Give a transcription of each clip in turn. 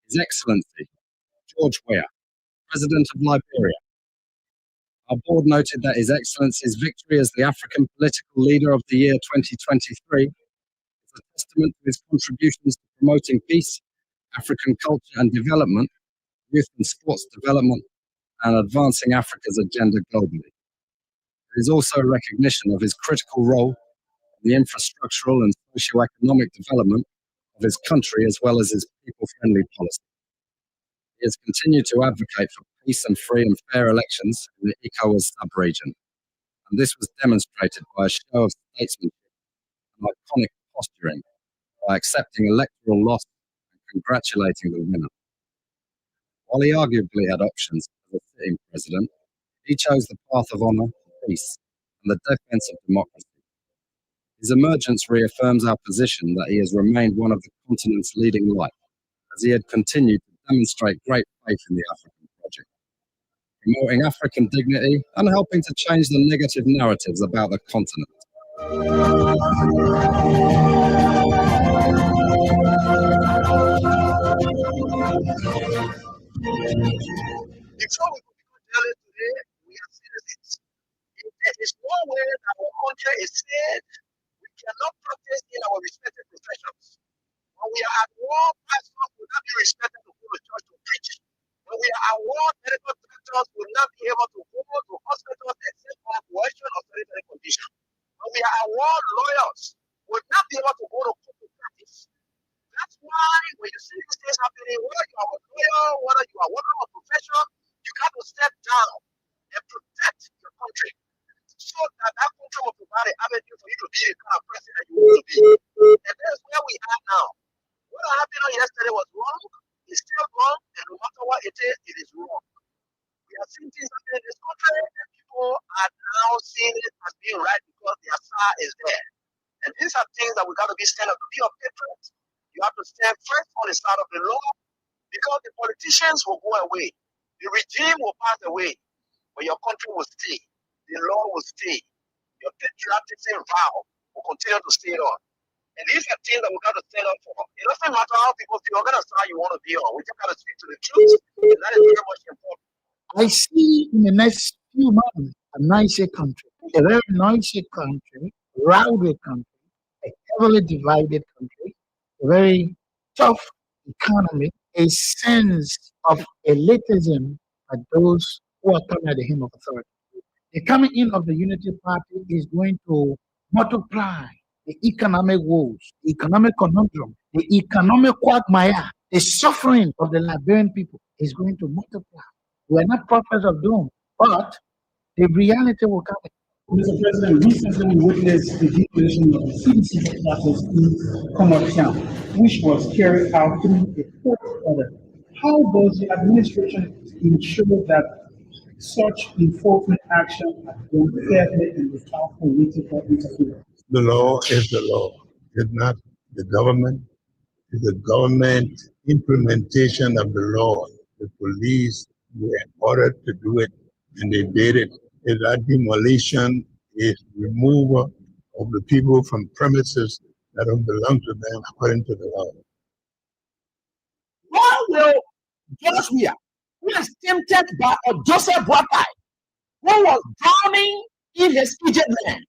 His Excellency, George Weah, President of Liberia. Our board noted that His Excellency's victory as the African Political Leader of the year 2023 is a testament to his contributions to promoting peace, African culture and development, youth and sports development, and advancing Africa's agenda globally. It is also a recognition of his critical role in the infrastructural and socio-economic development of his country as well as his people-friendly policy. He has continued to advocate for peace and free and fair elections in the ECOWAS sub-region, and this was demonstrated by a show of statesmanship and iconic posturing by accepting electoral loss and congratulating the winner. While he arguably had options as a sitting president, he chose the path of honor, peace, and the defense of democracy. His emergence reaffirms our position that he has remained one of the continent's leading lights, as he had continued to demonstrate great faith in the African project, promoting African dignity and helping to change the negative narratives about the continent. Before we go to today, we are citizens. If there is no way that our country is saved, we cannot practice in our respective professions. When we are at war, pastors will not be respected to go to church to preach. When we are at war, medical doctors will not be able to go to hospitals except for coercion or sanitary conditions. When we are at war, lawyers will not be able to go to court to practice. That's why when you see these things happening, whether you are a lawyer, whether you are working on a profession, you got to step down and protect your country so that that country will provide an avenue for you to be the kind of person that you want to be. And that's where we are now. What happened yesterday was wrong, it's still wrong, and no matter what it is wrong. We are seeing things happening in this country, and people are now seeing it as being right because their star is there. And these are things that we got to be stand up to be a patriot. You have to stand first on the side of the law because the politicians will go away. The regime will pass away, but your country will stay. The law will stay. Your patriotism vow will continue to stay on. And these are things that we got to stand up for. It doesn't matter how people feel, what kind of side you want to be on. We just got to speak to the truth, and that is very much important. I see in the next few months a nicer country, a very noisy country, rowdy country, a heavily divided country, a very tough economy, a sense of elitism by those who are coming at the hem of authority. The coming in of the Unity Party is going to multiply the economic woes, the economic conundrum, the economic quagmire, the suffering of the Liberian people is going to multiply. We are not prophets of doom, but the reality will come. Mr. President, recently we witnessed the demolition of the CDC headquarters in Commerce Town, which was carried out through a court order. How does the administration ensure that such enforcement action is done fairly and without political interference? The law is the law. It's not the government. It's the government implementation of the law. The police were ordered to do it, and they did it. That demolition is removal of the people from premises that don't belong to them according to the law. Why will George Weah, who is tempted by a Joseph Boakai, who was drowning in his Egypt land,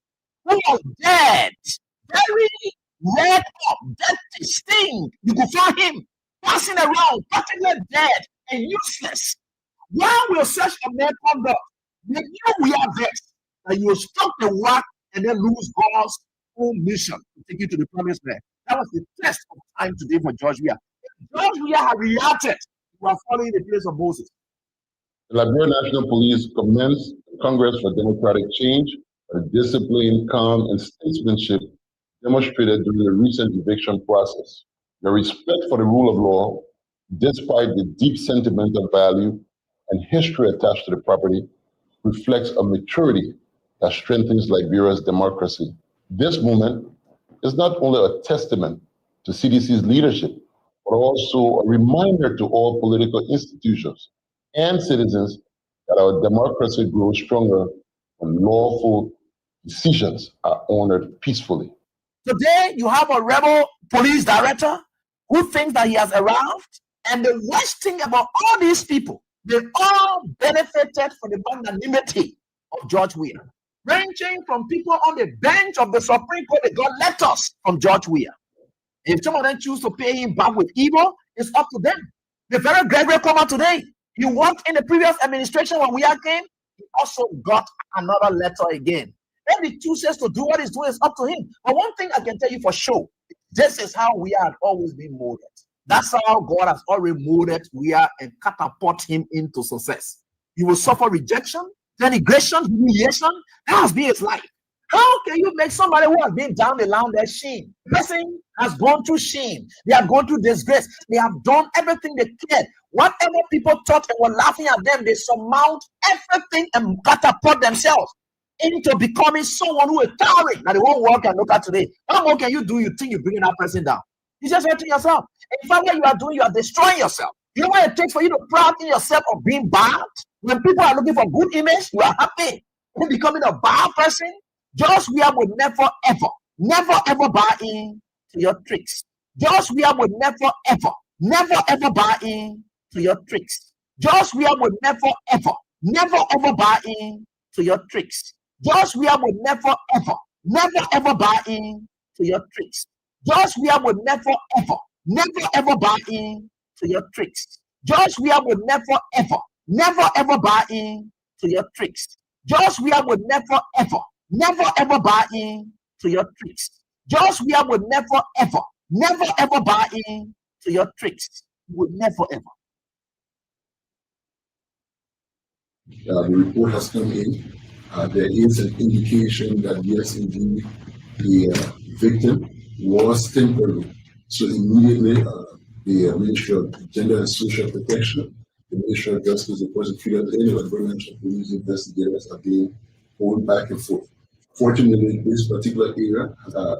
who was dead, very red up, dirty, sting, you could find him passing around, practically dead and useless. Why will such a man come back? When we are vexed that you will stop the work and then lose God's own mission to take you to the promised land. That was the test of time today for George Weah. George Weah had reacted. We are following the place of Moses. The Liberian National Police commenced Congress for Democratic Change, a discipline, calm, and statesmanship demonstrated during the recent eviction process. The respect for the rule of law, despite the deep sentimental value and history attached to the property, reflects a maturity that strengthens Liberia's democracy. This movement is not only a testament to CDC's leadership, but also a reminder to all political institutions and citizens that our democracy grows stronger when lawful decisions are honored peacefully. Today, you have a rebel police director who thinks that he has arrived. And the worst thing about all these people, they all benefited from the magnanimity of George Weah. Ranging from people on the bench of the Supreme Court, they got letters from George Weah. If some of them choose to pay him back with evil, it's up to them. The very Gregory Comer today, he worked in the previous administration when Weah came, he also got another letter again. If he chooses to do what he's doing, it's up to him. But one thing I can tell you for sure, this is how we have always been molded. That's how God has already molded Weah and catapult him into success. He will suffer rejection, denigration, humiliation. That has been his life. How can you make somebody who has been down the line their shame? Person has gone through shame. They have gone through disgrace. They have done everything they can. Whatever people thought and were laughing at them, they surmount everything and catapult themselves into becoming someone who is towering that the whole world can look at today. How more can you do? You think you're bringing that person down? You just hurting yourself. In fact, what you are doing, you are destroying yourself. You know what it takes for you to pride in yourself of being bad? When people are looking for good image, you are happy. When becoming a bad person, George Weah would never ever buy in to your tricks. George Weah would never ever buy in to your tricks. George Weah would never ever buy in to your tricks. George Weah would never ever buy in to your tricks. George Weah would never ever buy in to your tricks. George Weah would never ever buy in to your tricks. George Weah would never ever buy in to your tricks. George Weah would never ever buy in to your tricks. He would never ever. The report has come in. There is an indication that yes, indeed, the victim was temporary. So immediately, the Ministry of Gender and Social Protection, the Ministry of Justice, the prosecutors, and the environmental police investigators are being pulled back and forth. Fortunately, this particular area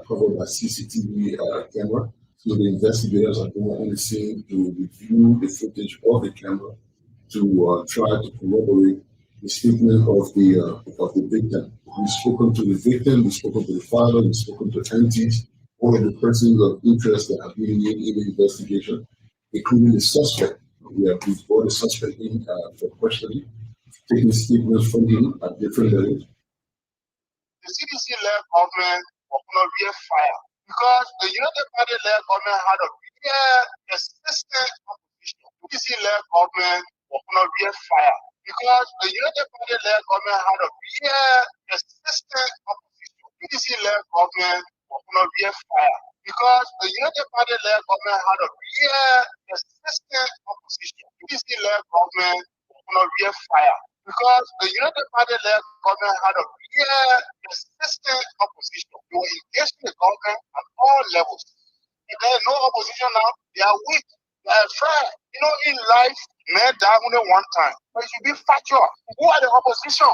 covered by CCTV camera, so the investigators are going on the scene to review the footage of the camera to try to corroborate the statement of the victim. We've spoken to the victim, we've spoken to the father, we've spoken to aunties, all of the persons of interest that have been in the investigation, including the suspect. We've brought the suspect in for questioning, taking statements from him at different levels. The CDC-led government was going to real fire because the United Party-led government had a real persistent opposition. The CDC-led government was going to real fire because the United Party-led government had a real persistent opposition. The CDC-led government was going to real fire because the United Party-led government had a real persistent opposition. The CDC-led government was going to real fire because the United Party-led government had a real persistent opposition. They were engaging the government at all levels. If there is no opposition now, they are weak, they are afraid. You know, in life, men die only one time. But it should be factual. Who are the opposition?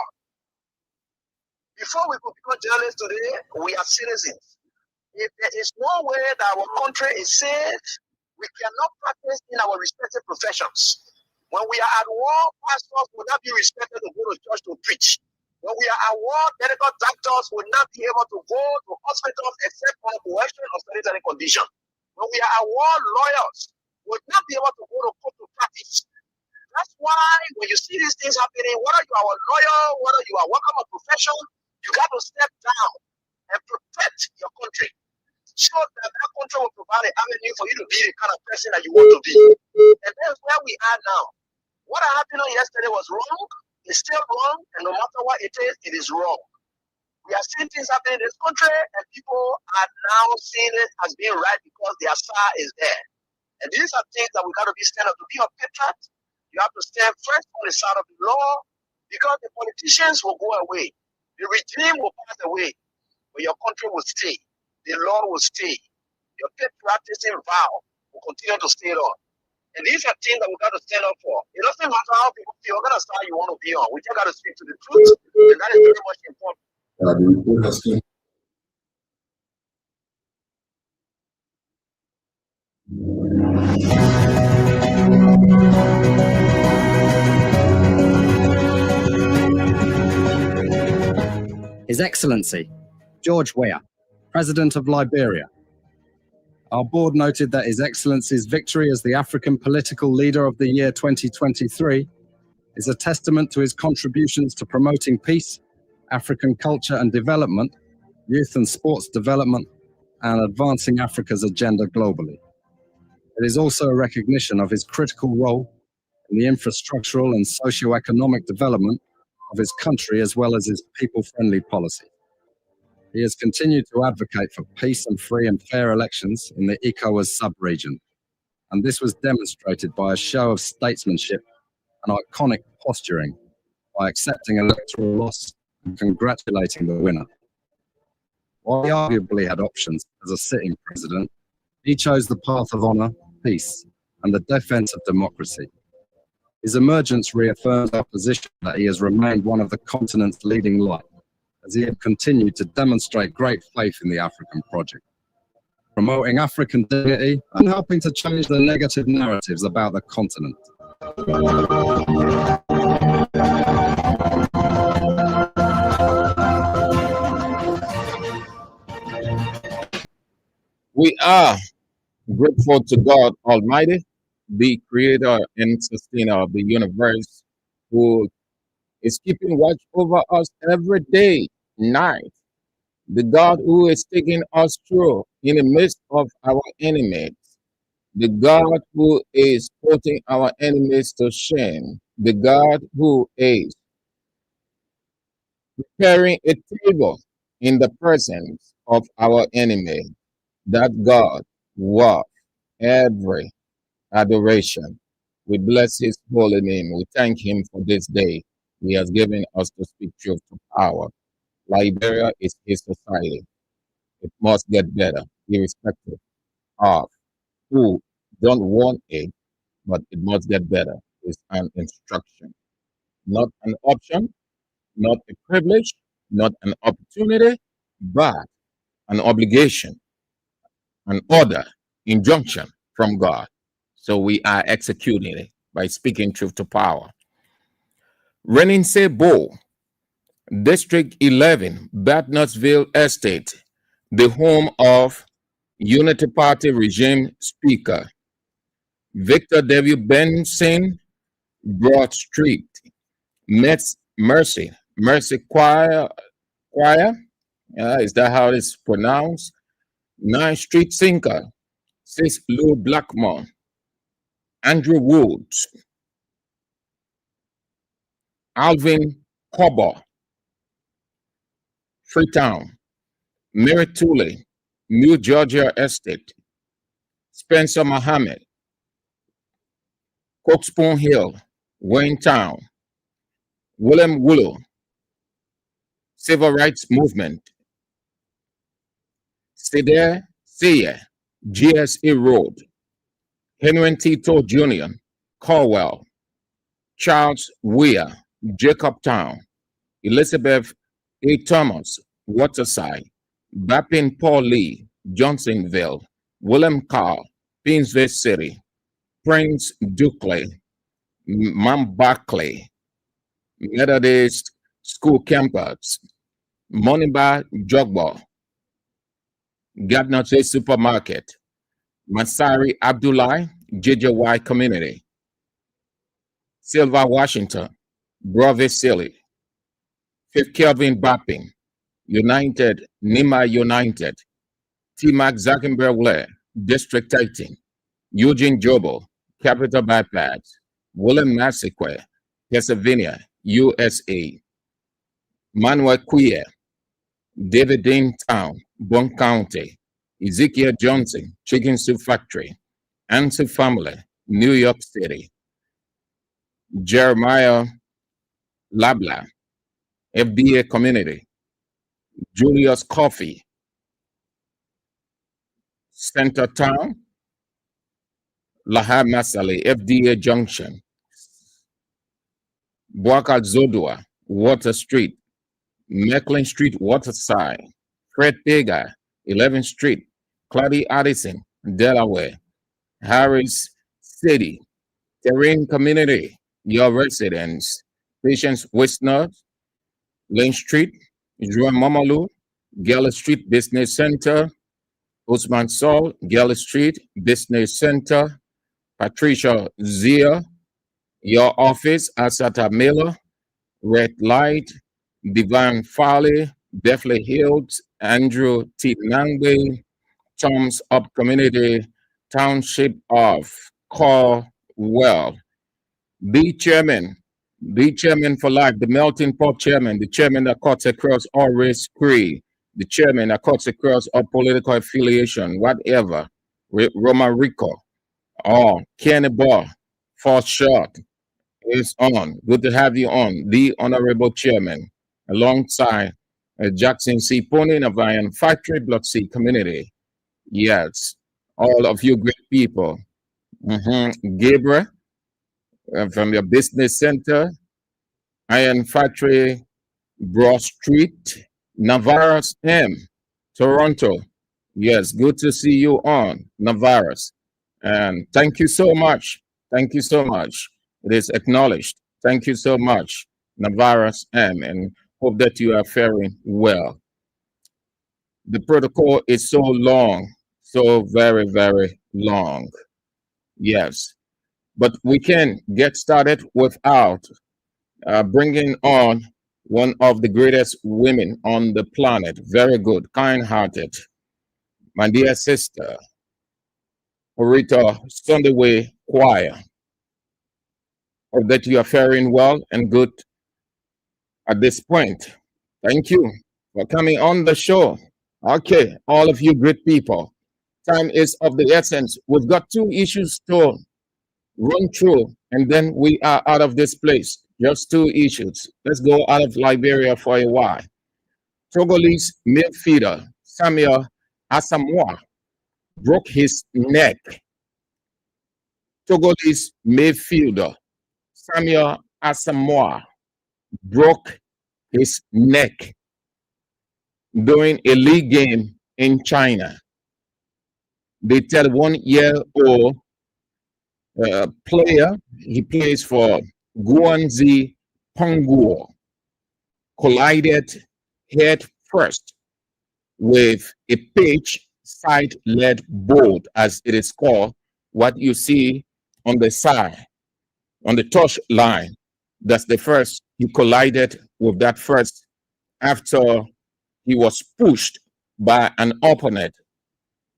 Before we could become journalists today, we are citizens. If there is no way that our country is safe, we cannot practice in our respective professions. When we are at war, pastors will not be respected to go to church to preach. When we are at war, medical doctors will not be able to go to hospitals except on coercion or sanitary condition. When we are at war, lawyers will not be able to go to court to practice. That's why when you see these things happening, whether you are a lawyer, whether you are working a profession, you got to step down and protect your country. So that country will provide an avenue for you to be the kind of person that you want to be. And that's where we are now. What happened yesterday was wrong. It's still wrong. And no matter what it is wrong. We are seeing things happening in this country, and people are now seeing it as being right because their star is there. And these are things that we got to be stand up to be a patriot. You have to stand first on the side of the law because the politicians will go away. The regime will pass away, but your country will stay. The law will stay. Your patriotism vow will continue to stay on. And these are things that we got to stand up for. It doesn't matter how people feel, what kind of side you want to be on. We just got to speak to the truth, and that is very much important. The report has come. His Excellency, George Weah, President of Liberia. Our board noted that His Excellency's victory as the African Political Leader of the Year 2023 is a testament to his contributions to promoting peace, African culture and development, youth and sports development, and advancing Africa's agenda globally. It is also a recognition of his critical role in the infrastructural and socio-economic development of his country as well as his people-friendly policy. He has continued to advocate for peace and free and fair elections in the ECOWAS sub-region, and this was demonstrated by a show of statesmanship and iconic posturing by accepting electoral loss and congratulating the winner. While he arguably had options as a sitting president, he chose the path of honor, peace, and the defense of democracy. His emergence reaffirms our position that he has remained one of the continent's leading light, as he had continued to demonstrate great faith in the African project, promoting African dignity and helping to change the negative narratives about the continent. We are grateful to God Almighty, the creator and sustainer of the universe, who is keeping watch over us every day, night. The God who is taking us through in the midst of our enemies. The God who is putting our enemies to shame. The God who is preparing a table in the presence of our enemy. That God worth every adoration. We bless his holy name. We thank him for this day he has given us to speak truth to power. Liberia is his society. It must get better, irrespective of who don't want it, but it must get better. It's an instruction, not an option, not a privilege, not an opportunity, but an obligation, an order, injunction from God. So we are executing it by speaking truth to power. Renin Sebo, District 11, Batnusville Estate, the home of Unity Party regime speaker Victor W. Benson, Broad Street, Mercy Choir, is that how it's pronounced? 9th Street Sinker, 6 Lou Blackmore, Andrew Woods, Alvin Cobo, Freetown, Mary Tooley, New Georgia Estate, Spencer Mohammed, Coxspoon Hill, Wayne Town, William Willow, Civil Rights Movement, Cedar Seyer, GSA Road, Henry Tito Jr., Corwell, Charles Weir, Jacobtown, Elizabeth A. Thomas, Waterside, Bappin Paul Lee, Johnsonville, William Carl, Pinsville City, Prince Dukley, Mambackley, Methodist School Campus, Moniba Jogbo, Gardner Supermarket, Masari Abdullahi, JJY Community, Silva Washington, Brove Silly, Fifth Kelvin Bapping, United, Nima United, T-Mac Zuckerberg Blair, District 18, Eugene Jobo, Capital Bypass, William Massacre, Pennsylvania, USA, Manuel Queer, David Dean Town, Bon County, Ezekiel Johnson, Chicken Soup Factory, Ansel Family, New York City, Jeremiah Labla, FDA Community, Julius Coffee, Center Town, Lahab Masali, FDA Junction, Boakat Zodua, Water Street, Mecklin Street, Waterside, Fred Pega, 11th Street, Claudia Addison, Delaware, Harris City, Terrain Community, your residents, Patience Westnard, Lane Street, Juan Mamalu, Gala Street Business Center, Usman Sol, Gala Street Business Center, Patricia Zia, your office, Asata Miller, Red Light, Divine Folly, Beverly Hills, Andrew T. Nangbe, Tom's Up Community, Township of Corwell, the chairman for life, the melting pot chairman, the chairman that cuts across all race creed, the chairman that cuts across all political affiliation, whatever, Roma Rico, or Kenny Ball, for short, is on. Good to have you on, the honorable chairman, alongside Jackson C. Pony, Navayan Factory, Block C community. Yes, all of you great people. Gabriel, from your business center, Iron Factory, Broad Street, Navarro's M, Toronto. Yes, good to see you on, Navarro's. And thank you so much. Thank you so much. It is acknowledged. Thank you so much, Navarro's M, and hope that you are faring well. The protocol is so long, so very, very long. Yes, but we can get started without bringing on one of the greatest women on the planet. Very good, kind-hearted, my dear sister, Orita Sundayway Choir. Hope that you are faring well and good at this point. Thank you for coming on the show. Okay, all of you great people. Time is of the essence. We've got two issues to run through, and then we are out of this place. Just two issues. Let's go out of Liberia for a while. Togolese midfielder Samuel Asamoah broke his neck. Togolese midfielder Samuel Asamoah broke his neck during a league game in China. The 31-year-old player, he plays for Guangzhou Pengguo, collided head first with a pitch side-led board, as it is called, what you see on the side, on the touch line. That's the first. He collided with that first after he was pushed by an opponent.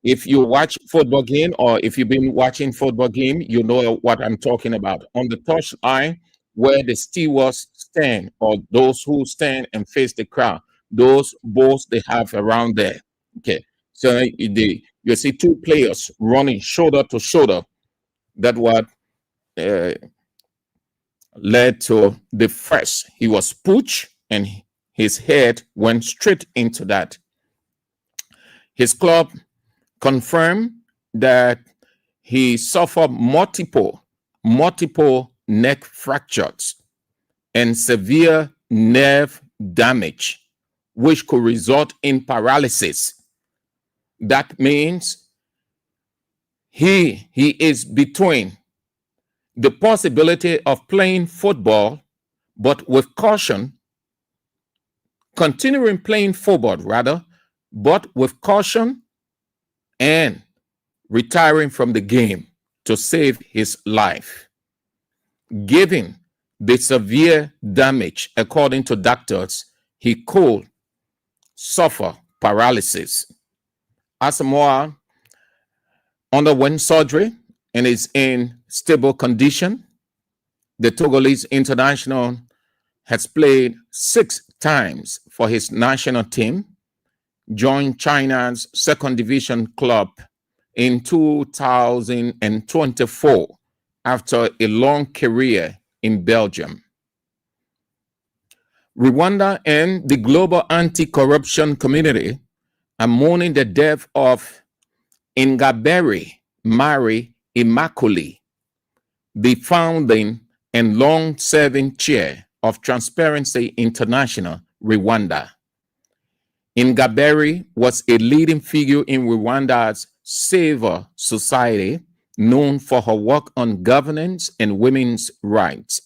If you watch football game, or if you've been watching football game, you know what I'm talking about. On the touch line where the stewards stand, or those who stand and face the crowd, those balls they have around there. Okay, so you see two players running shoulder to shoulder. That what led to the first. He was pushed and his head went straight into that. His club confirmed that he suffered multiple neck fractures and severe nerve damage, which could result in paralysis. That means he is between the possibility of playing football, but with caution, continuing playing football rather, but with caution, and retiring from the game to save his life. Given the severe damage, according to doctors, he could suffer paralysis. Asamoah underwent surgery and is in stable condition. The Togolese international has played 6 times for his national team, joined China's second division club in 2024 after a long career in Belgium. Rwanda and the global anti-corruption community are mourning the death of Ingaberi Mari Immaculée, the founding and long-serving chair of Transparency International Rwanda. Ingaberi was a leading figure in Rwanda's Savor Society, known for her work on governance and women's rights.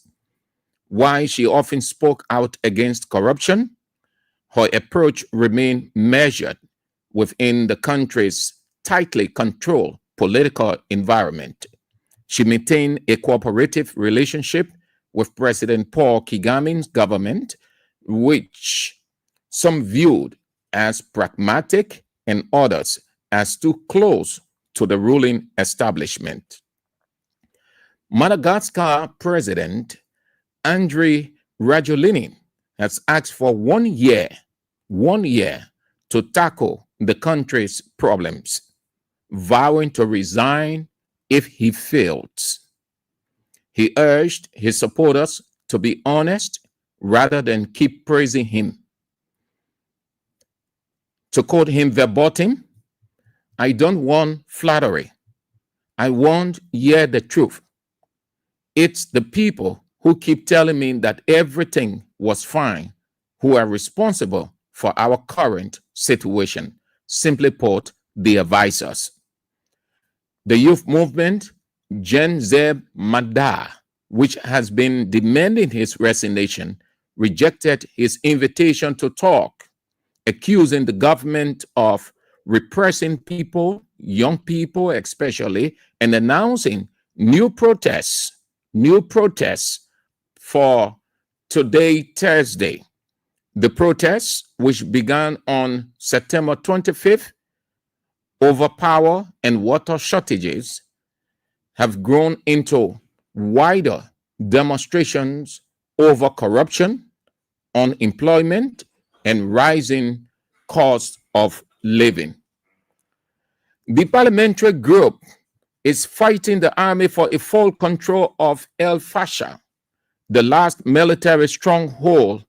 While she often spoke out against corruption, her approach remained measured within the country's tightly controlled political environment. She maintained a cooperative relationship with President Paul Kagame's government, which some viewed as pragmatic and others as too close to the ruling establishment. Madagascar President Andry Rajoelina has asked for 1 year to tackle the country's problems, vowing to resign if he fails. He urged his supporters to be honest rather than keep praising him. To quote him verbatim, "I don't want flattery. I want hear the truth. It's the people who keep telling me that everything was fine who are responsible for our current situation." Simply put, the advisors. The youth movement, Gen Z Mada, which has been demanding his resignation, rejected his invitation to talk, accusing the government of repressing people, young people especially, and announcing new protests for today, Thursday. The protests, which began on September 25th, over power and water shortages, have grown into wider demonstrations over corruption, unemployment, and rising cost of living. The parliamentary group is fighting the army for a full control of El Fasher, the last military stronghold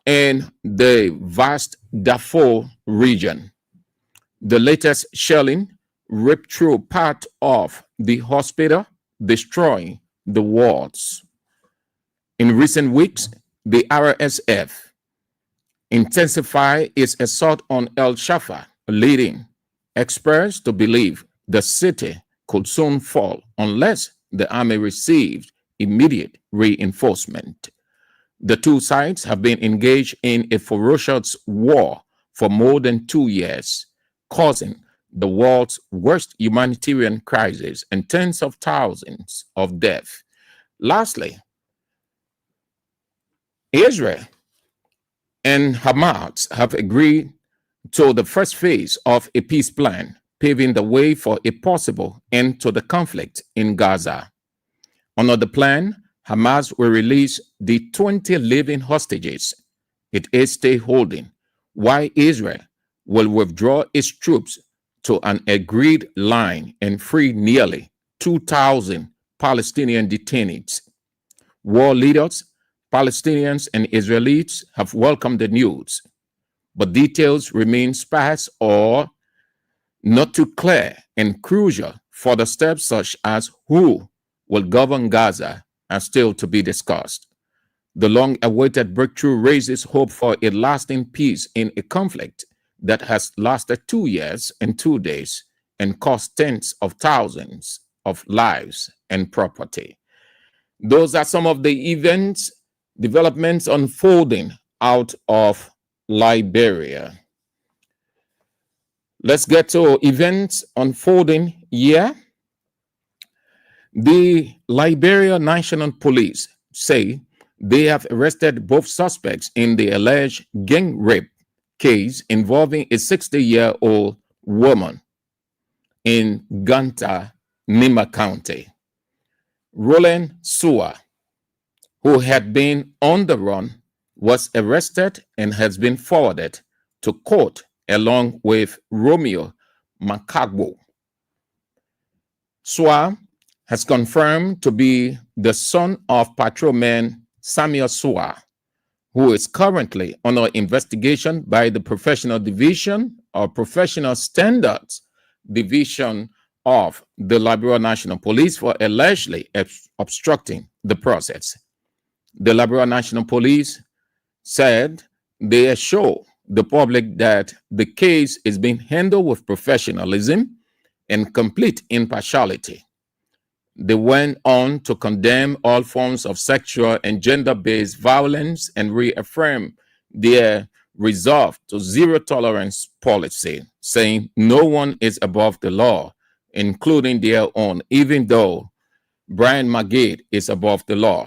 in the vast Darfur region. The latest shelling ripped through part of the hospital, destroying the walls. In recent weeks, the RSF intensified its assault on El Shafa, leading experts to believe the city could soon fall unless the army received immediate reinforcement. The two sides have been engaged in a ferocious war for more than 2 years, causing the world's worst humanitarian crisis and tens of thousands of deaths. Lastly, Israel and Hamas have agreed to the first phase of a peace plan, paving the way for a possible end to the conflict in Gaza. Under the plan, Hamas will release the 20 living hostages it is still holding, while Israel will withdraw its troops to an agreed line and free nearly 2,000 Palestinian detainees. War leaders, Palestinians, and Israelis have welcomed the news, but details remain sparse or not too clear, and crucial for the steps such as who will govern Gaza are still to be discussed. The long-awaited breakthrough raises hope for a lasting peace in a conflict that has lasted 2 years and 2 days and cost tens of thousands of lives and property. Those are some of the developments unfolding out of Liberia. Let's get to events unfolding here. The Liberia National Police say they have arrested both suspects in the alleged gang rape case involving a 60-year-old woman in Ganta, Nima County. Roland Sua, who had been on the run, was arrested and has been forwarded to court along with Romeo Makagbo. Sua has confirmed to be the son of patrolman Samuel Sua, who is currently under investigation by the Professional Division or Professional Standards Division of the Liberia National Police for allegedly obstructing the process. The Liberia National Police said they assure the public that the case is being handled with professionalism and complete impartiality. They went on to condemn all forms of sexual and gender-based violence and reaffirm their resolved to zero tolerance policy, saying no one is above the law, including their own, even though Brian McGade is above the law.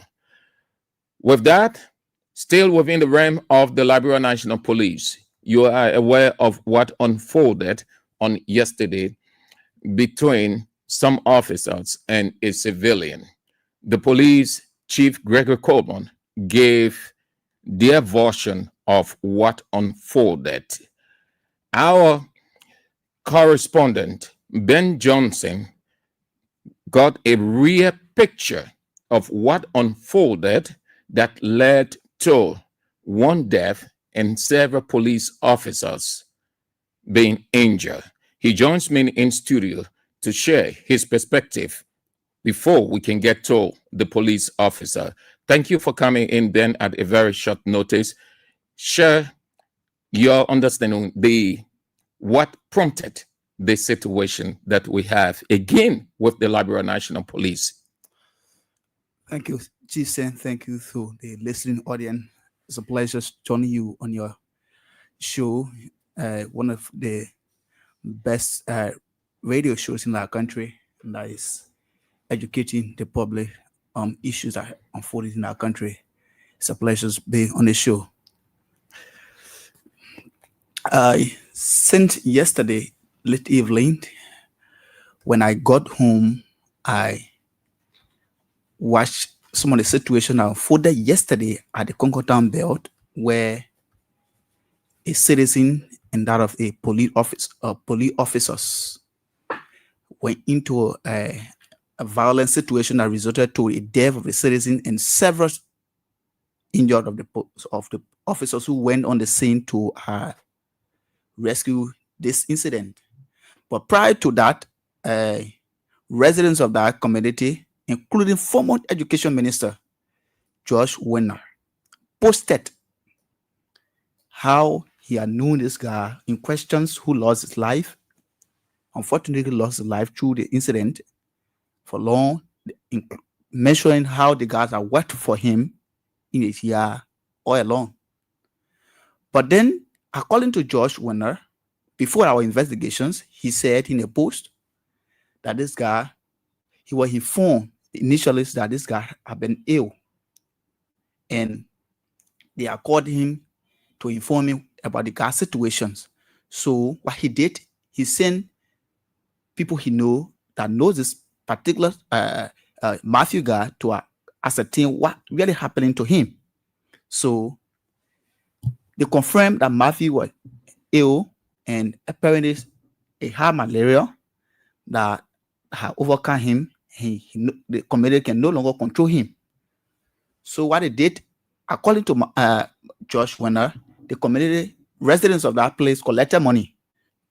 With that, still within the realm of the Liberia National Police, you are aware of what unfolded on yesterday between some officers and a civilian. The police chief, Gregory Coleman, gave their version of what unfolded. Our correspondent, Ben Johnson, got a real picture of what unfolded that led to one death and several police officers being injured. He joins me in studio to share his perspective before we can get to the police officer. Thank you for coming in, Ben, at a very short notice. Share your understanding what prompted the situation that we have again with the Liberia National Police. Thank you, Jason. Thank you to the listening audience. It's a pleasure joining you on your show, one of the best radio shows in our country, and that is educating the public on issues that are unfolding in our country. It's a pleasure being on the show. Since yesterday, late evening, when I got home, I watched some of the situation that unfolded yesterday at the Congo Town Belt, where a citizen and that of a police officers went into a violent situation that resulted to a death of a citizen and several injured of the officers who went on the scene to rescue this incident. But prior to that, residents of that community, including former Education Minister Josh Wenner, posted how he had known this guy in questions who lost his life, unfortunately lost his life through the incident for long, mentioning how the guys had worked for him in his year all along. But then, according to Josh Wenner, before our investigations, he said in a post that this guy, he was informed initially that this guy had been ill, and they had called him to inform him about the guy's situations. So what he did, he sent people he knows this particular Matthew guy to ascertain what really happening to him. So they confirmed that Matthew was ill, and apparently he had malaria that had overcome him. The community can no longer control him. So what they did, according to Josh Wenner, the community residents of that place collected money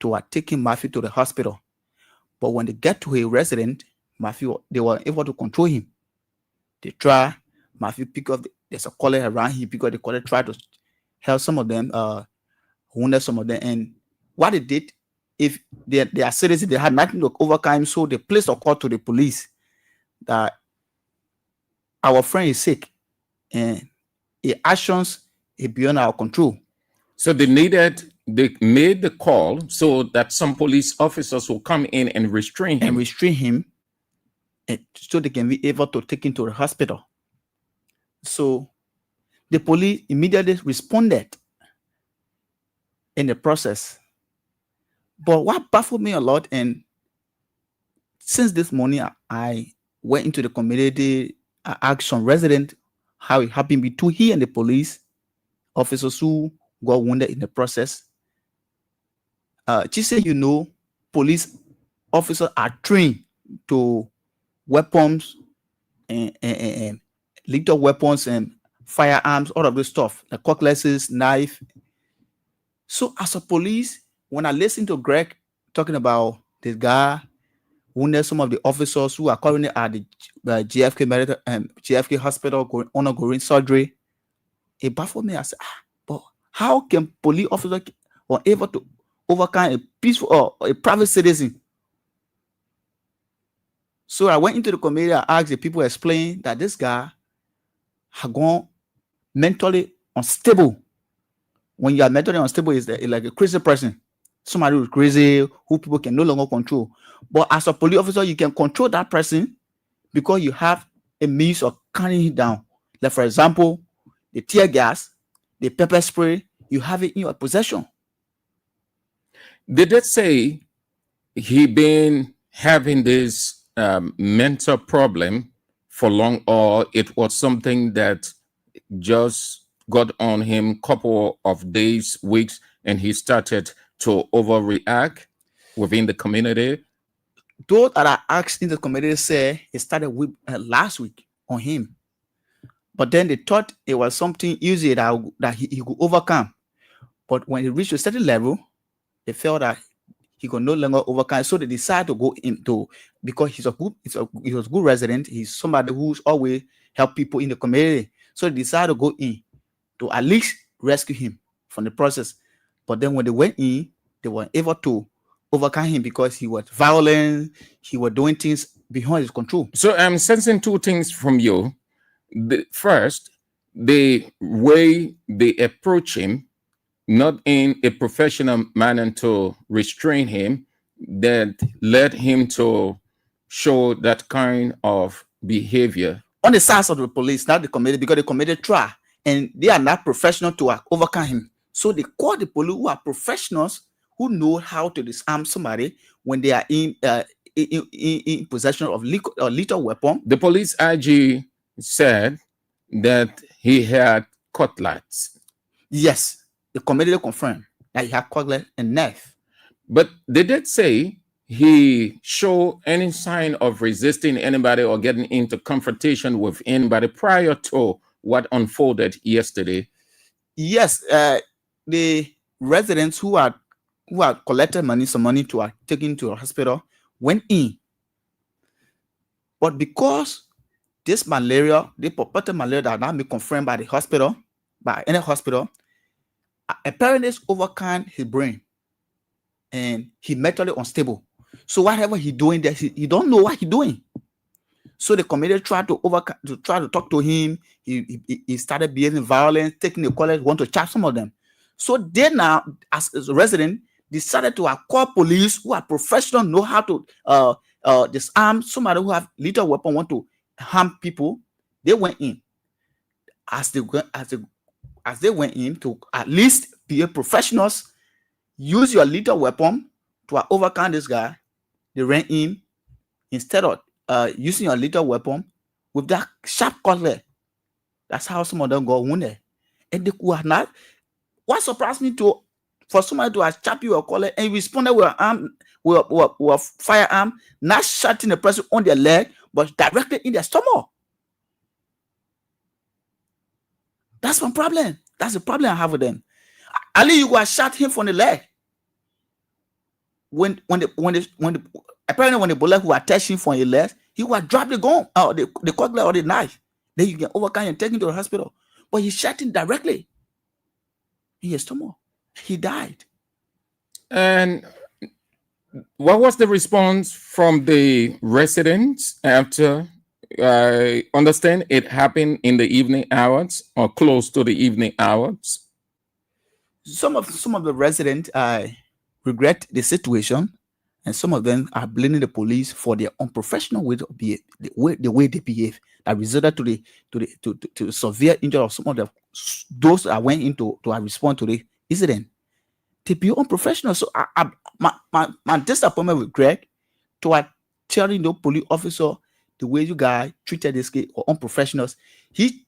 to taking Matthew to the hospital. But when they get to a resident, Matthew, they were able to control him. They try, Matthew pick up, there's a collar around him, pick up the collar, try to help some of them, wounded some of them. And what they did, if they are citizens, they had nothing to overcome, so they placed a call to the police that our friend is sick and his actions is beyond our control. So they made the call so that some police officers will come in and restrain him. And so they can be able to take him to the hospital. So the police immediately responded in the process. But what baffled me a lot, and since this morning I went into the community, I asked some resident how it happened between he and the police officers who got wounded in the process. She said, police officers are trained to weapons and lethal weapons and firearms, all of this stuff, like cutlasses, knife. So as a police, when I listen to Greg talking about this guy wounded some of the officers who are currently at the GFK hospital undergoing surgery, it baffled me. I said, but how can police officers be able to overcome a peaceful or a private citizen? So I went into the community, I asked the people, explain that this guy had gone mentally unstable When you are mentally unstable, is like a crazy person, somebody who's crazy, who people can no longer control. But as a police officer, you can control that person because you have a means of calming him down. Like, for example, the tear gas, the pepper spray, you have it in your possession. Did they say he been having this mental problem for long, or it was something that just got on him couple of days, weeks, and he started to overreact within the community? Those that are asked in the community say it started with last week on him, but then they thought it was something easy that he could overcome. But when he reached a certain level, they felt that he could no longer overcome. So they decided to go into, because he was a good resident. He's somebody who's always helped people in the community. So they decided to go in to at least rescue him from the process. But then when they went in, they were able to overcome him because he was violent. He was doing things beyond his control. So I'm sensing two things from you. First, the way they approach him, not in a professional manner to restrain him, that led him to show that kind of behavior. On the side of the police, not the committee, because the committee try and they are not professional to overcome him. So they call the police, who are professionals, who know how to disarm somebody when they are in possession of a lethal weapon. The police IG said that he had cutlass. Yes, the committee confirmed that he had cutlass and knife. But they did say he showed any sign of resisting anybody or getting into confrontation with anybody prior to what unfolded yesterday. Yes, the residents who had collected some money to are taken to a hospital went in. But because this malaria, the purported malaria that now be confirmed by any hospital, apparently it's overcome his brain and he mentally unstable. So whatever he doing there, he don't know what he doing. So the committee tried to talk to him. He started behaving violent, taking the college, want to charge some of them. So they now, as a resident, decided to call police who are professional, know how to disarm somebody who have lethal weapon, want to harm people. They went in. As they went in to at least be professionals, use your lethal weapon to overcome this guy. They ran in instead of using your lethal weapon with that sharp cutlass. That's how some of them got wounded. And they could not. What surprised me for somebody to have sharp your cutlass and responded with a firearm, not shooting the person on their leg, but directly in their stomach. That's my problem. That's the problem I have with them. Ali, you go shot him from the leg. When the bullet who attached him from his leg, he would drop the gun or the cutlass or the knife. Then you can overcome and take him to the hospital. But he shot him directly in his stomach. He died. And what was the response from the residents after? I understand it happened in the evening hours or close to the evening hours. Some of the residents regret the situation, and some of them are blaming the police for their unprofessional way to behave, the way they behave, that resulted to the severe injury of some of those that went into to respond to the incident. They be unprofessional. So my disappointment with Greg to telling the police officer the way you guys treated this case or unprofessionals. He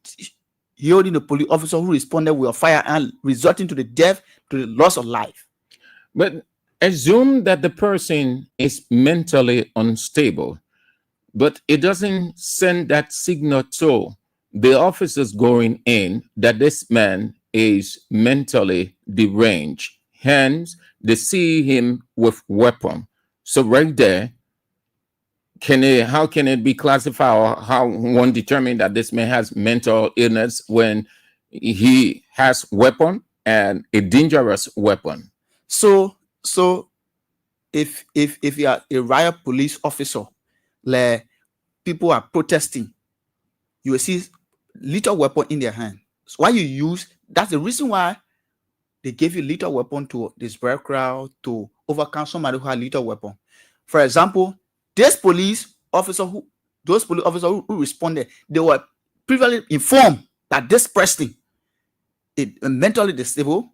holding the police officer who responded with a firearm, resulting to the death, to the loss of life. But assume that the person is mentally unstable, but it doesn't send that signal to the officers going in that this man is mentally deranged. Hence, they see him with weapon. So right there, how can it be classified, or how one determine that this man has mental illness when he has weapon and a dangerous weapon? So if you are a riot police officer, like people are protesting, you will see lethal weapon in their hand. So why you use, that's the reason why they gave you lethal weapon to disperse crowd, to overcome somebody who had lethal weapon. For example, those police officers who responded, they were previously informed that this person is mentally disabled,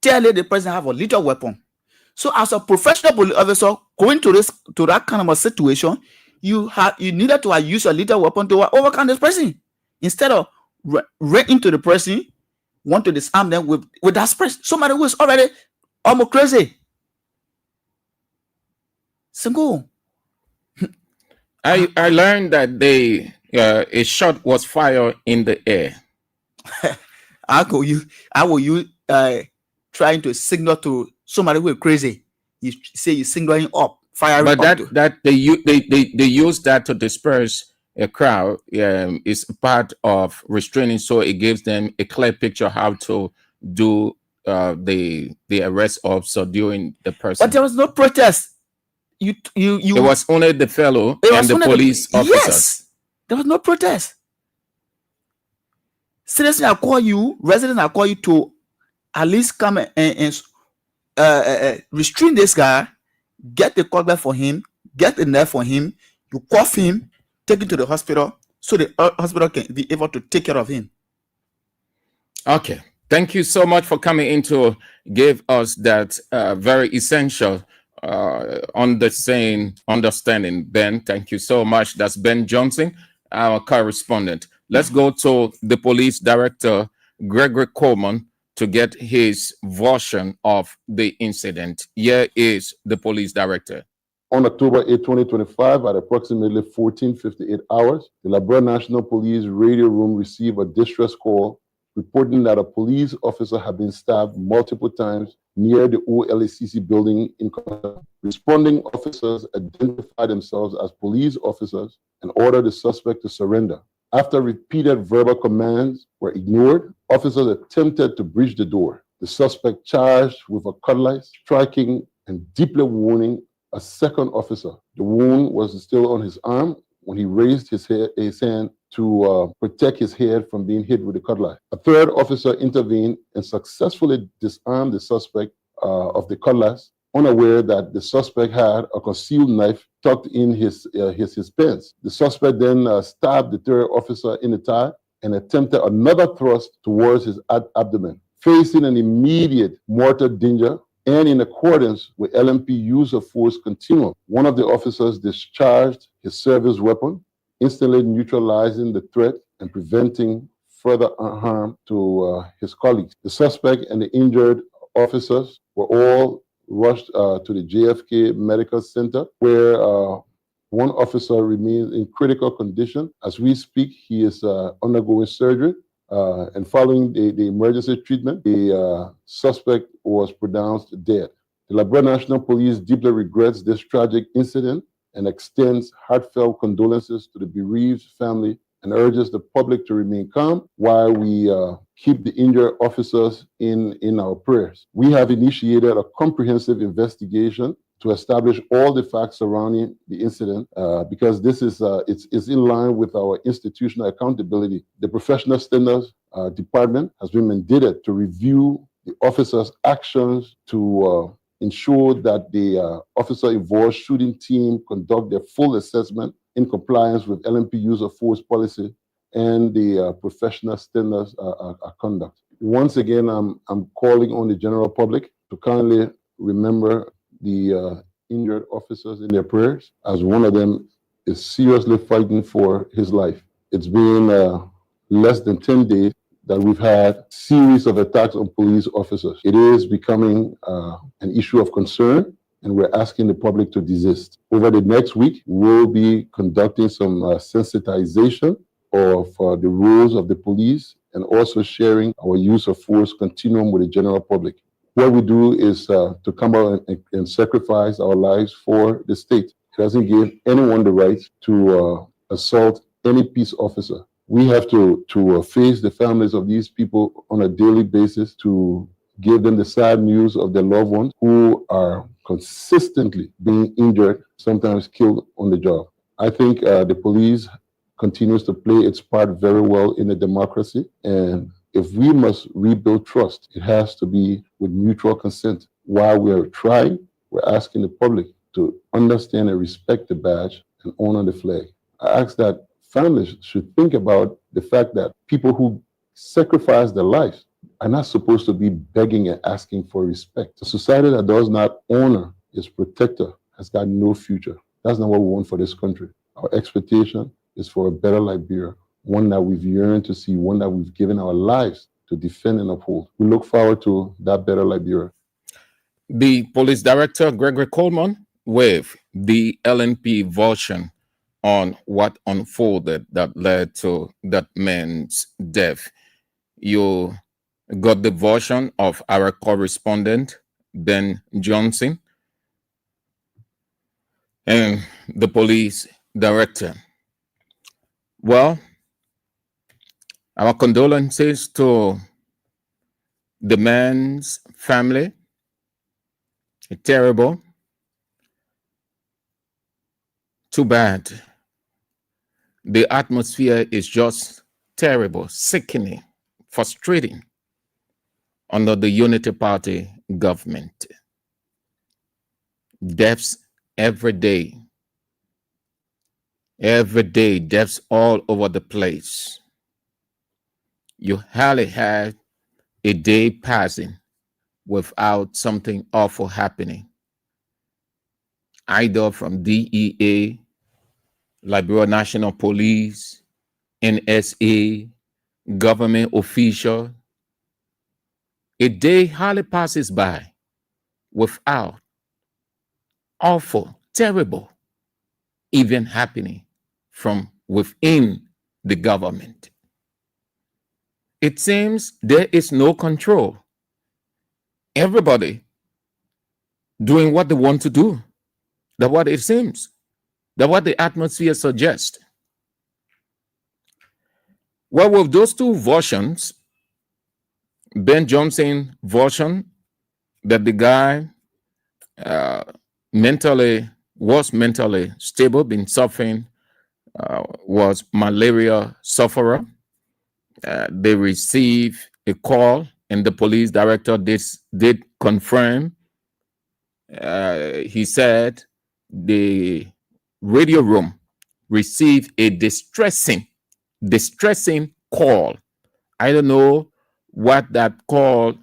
tell the person have a lethal weapon. So as a professional police officer going to that kind of a situation, you needed to use a lethal weapon to overcome this person instead of run into the person, want to disarm them with that person, somebody who is already almost crazy. Single. I learned that a shot was fired in the air. How will you trying to signal to somebody who is crazy? You say you signaling up, firing But up. that they use that to disperse a crowd is part of restraining, so it gives them a clear picture how to do the arrest of subduing the person. But there was no protest. It was only the fellow and the police officers. Yes, there was no protest. Seriously, I call you, residents, I call you to at least come and restrain this guy, get the call back for him, get the nerve for him, you cuff him, take him to the hospital so the hospital can be able to take care of him. Okay. Thank you so much for coming in to give us that very essential understanding, Ben. Thank you so much. That's Ben Johnson, our correspondent. Let's go to the police director, Gregory Coleman, to get his version of the incident. Here is the police director. On October 8, 2025, at approximately 14:58 hours, the Liberia National Police radio room received a distress call reporting that a police officer had been stabbed multiple times near the OLACC building in Canada. Responding officers identified themselves as police officers and ordered the suspect to surrender. After repeated verbal commands were ignored, officers attempted to breach the door. The suspect charged with a cutlass, striking and deeply wounding a second officer. The wound was still on his arm when he raised his hand to protect his head from being hit with the cutlass. A third officer intervened and successfully disarmed the suspect of the cutlass, unaware that the suspect had a concealed knife tucked in his pants. The suspect then stabbed the third officer in the thigh and attempted another thrust towards his abdomen. Facing an immediate mortal danger, and in accordance with LMP use of force continuum, one of the officers discharged his service weapon, instantly neutralizing the threat and preventing further harm to his colleagues. The suspect and the injured officers were all rushed to the JFK Medical Center, where one officer remains in critical condition. As we speak, he is undergoing surgery. And following the emergency treatment, the suspect was pronounced dead. The Liberia National Police deeply regrets this tragic incident and extends heartfelt condolences to the bereaved family and urges the public to remain calm while we keep the injured officers in our prayers. We have initiated a comprehensive investigation to establish all the facts surrounding the incident because this is it's in line with our institutional accountability. The Professional Standards Department has been mandated to review the officers' actions to ensure that the officer-involved shooting team conduct their full assessment in compliance with LMP use of force policy and the professional standards conduct. Once again, I'm calling on the general public to kindly remember the injured officers in their prayers, as one of them is seriously fighting for his life. It's been less than 10 days that we've had series of attacks on police officers. It is becoming an issue of concern, and we're asking the public to desist. Over the next week, we'll be conducting some sensitization of the rules of the police and also sharing our use of force continuum with the general public. What we do is to come out and sacrifice our lives for the state. It doesn't give anyone the right to assault any peace officer. We have to face the families of these people on a daily basis to give them the sad news of their loved ones who are consistently being injured, sometimes killed on the job. I think the police continues to play its part very well in the democracy, and if we must rebuild trust, it has to be with mutual consent. While we're trying, we're asking the public to understand and respect the badge and honor the flag. I ask that families should think about the fact that people who sacrifice their lives are not supposed to be begging and asking for respect. A society that does not honor its protector has got no future. That's not what we want for this country. Our expectation is for a better Liberia, one that we've yearned to see, one that we've given our lives to defend and uphold. We look forward to that better Liberia. The police director, Gregory Coleman, with the LNP version on what unfolded that led to that man's death. You got the version of our correspondent, Ben Johnson, and the police director. Well, our condolences to the man's family. Terrible. Too bad. The atmosphere is just terrible, sickening, frustrating under the Unity Party government. Deaths every day. Every day, deaths all over the place. You hardly had a day passing without something awful happening, either from DEA, Liberia National Police, NSA, government official. A day hardly passes by without awful, terrible event happening from within the government. It seems there is no control. Everybody doing what they want to do. That's what it seems. That's what the atmosphere suggests. Well, with those two versions, Ben Johnson version that the guy was mentally stable, been suffering, was malaria sufferer. They received a call, and the police director did confirm. He said the radio room received a distressing call. I don't know what that call,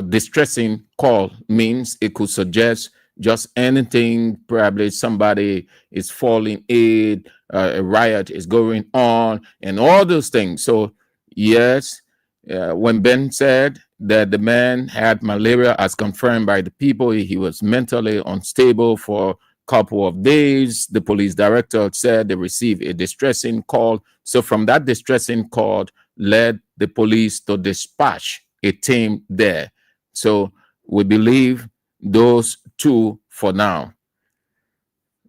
distressing call means. It could suggest just anything. Probably somebody is falling ill, a riot is going on, and all those things. So yes, when Ben said that the man had malaria as confirmed by the people, he was mentally unstable for a couple of days. The police director said they received a distressing call. So from that distressing call led the police to dispatch a team there. So we believe those two for now.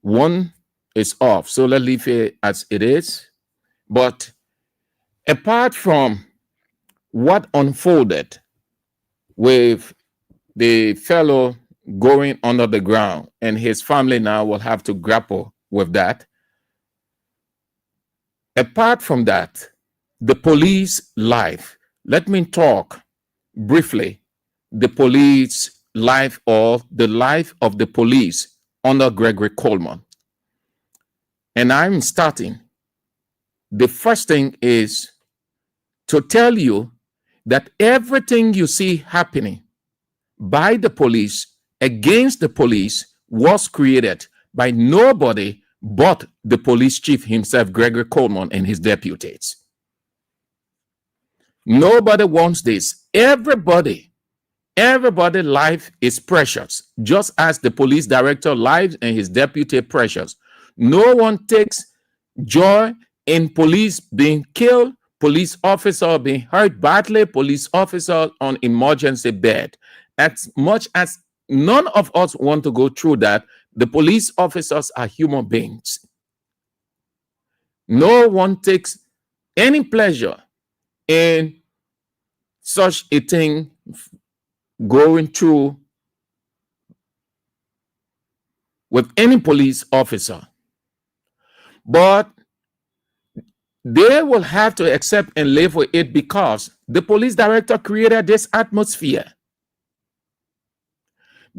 One is off, so let's leave it as it is. But apart from what unfolded with the fellow going under the ground, and his family now will have to grapple with that. Apart from that, the police life. Let me talk briefly the police life, or the life of the police under Gregory Coleman. And I'm starting. The first thing is to tell you that everything you see happening by the police, against the police, was created by nobody but the police chief himself, Gregory Coleman, and his deputies. Nobody wants this. Everybody life is precious, just as the police director life and his deputy precious. No one takes joy in police being killed, police officer being hurt badly, police officer on emergency bed. As much as none of us want to go through that, the police officers are human beings. No one takes any pleasure in such a thing going through with any police officer. But they will have to accept and live with it, because the police director created this atmosphere.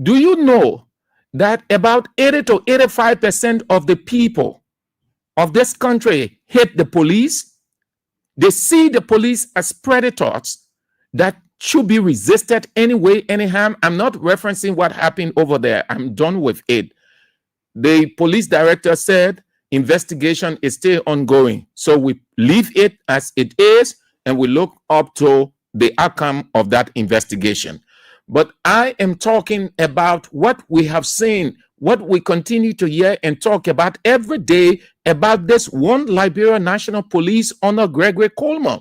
Do you know that about 80 to 85% of the people of this country hate the police? They see the police as predators that should be resisted anyway, anyhow. I'm not referencing what happened over there. I'm done with it. The police director said investigation is still ongoing. So we leave it as it is and we look up to the outcome of that investigation. But I am talking about what we have seen, what we continue to hear and talk about every day about this one Liberia National Police under Gregory Coleman.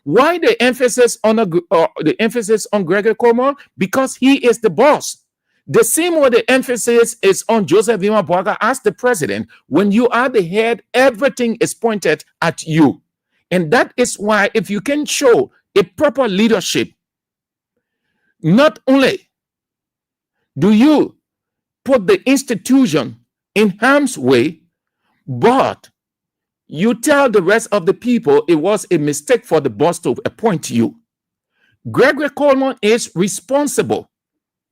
Why the emphasis on Gregory Coleman? Because he is the boss. The same way the emphasis is on Joseph Imabwaga as the president. When you are the head, everything is pointed at you. And that is why if you can show a proper leadership, not only do you put the institution in harm's way, but you tell the rest of the people it was a mistake for the boss to appoint you. Gregory Coleman is responsible,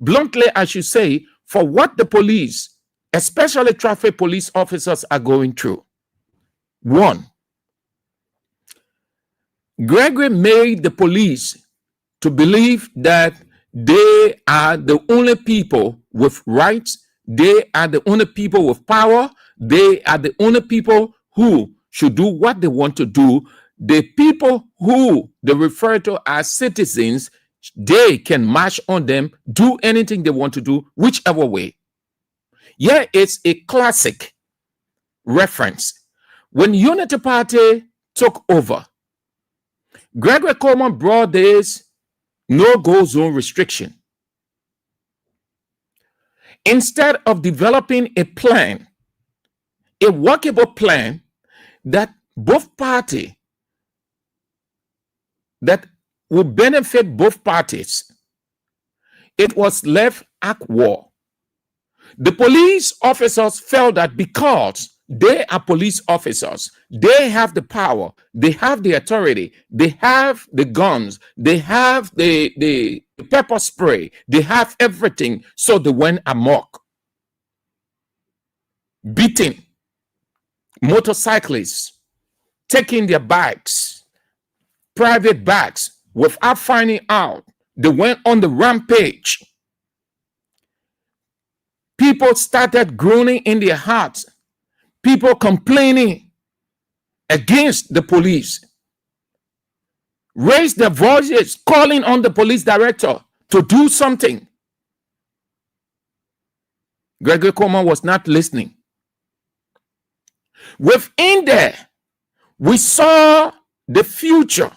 bluntly I should say, for what the police, especially traffic police officers, are going through. One, Gregory made the police to believe that they are the only people with rights, they are the only people with power, they are the only people who should do what they want to do. The people who they refer to as citizens, they can march on them, do anything they want to do, whichever way. Here is a classic reference. When Unity Party took over, Gregory Coleman brought this no-go zone restriction. Instead of developing a plan, a workable plan that both parties, that will benefit both parties, it was left at war. The police officers felt that because they are police officers, they have the power, they have the authority, they have the guns, they have the pepper spray, they have everything. So they went amok, beating motorcyclists, taking their bikes, private bikes, without finding out. They went on the rampage. People started groaning in their hearts. People complaining against the police. Raised their voices, calling on the police director to do something. Gregory Coleman was not listening. Within there, we saw the future.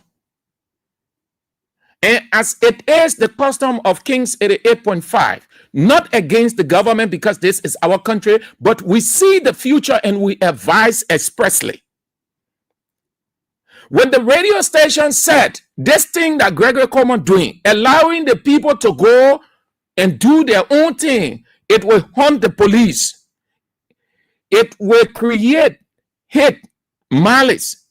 And as it is the custom of Kings 88.5, not against the government because this is our country, but we see the future and we advise expressly. When the radio station said this thing that Gregory Coleman doing, allowing the people to go and do their own thing, it will haunt the police. It will create hate, malice.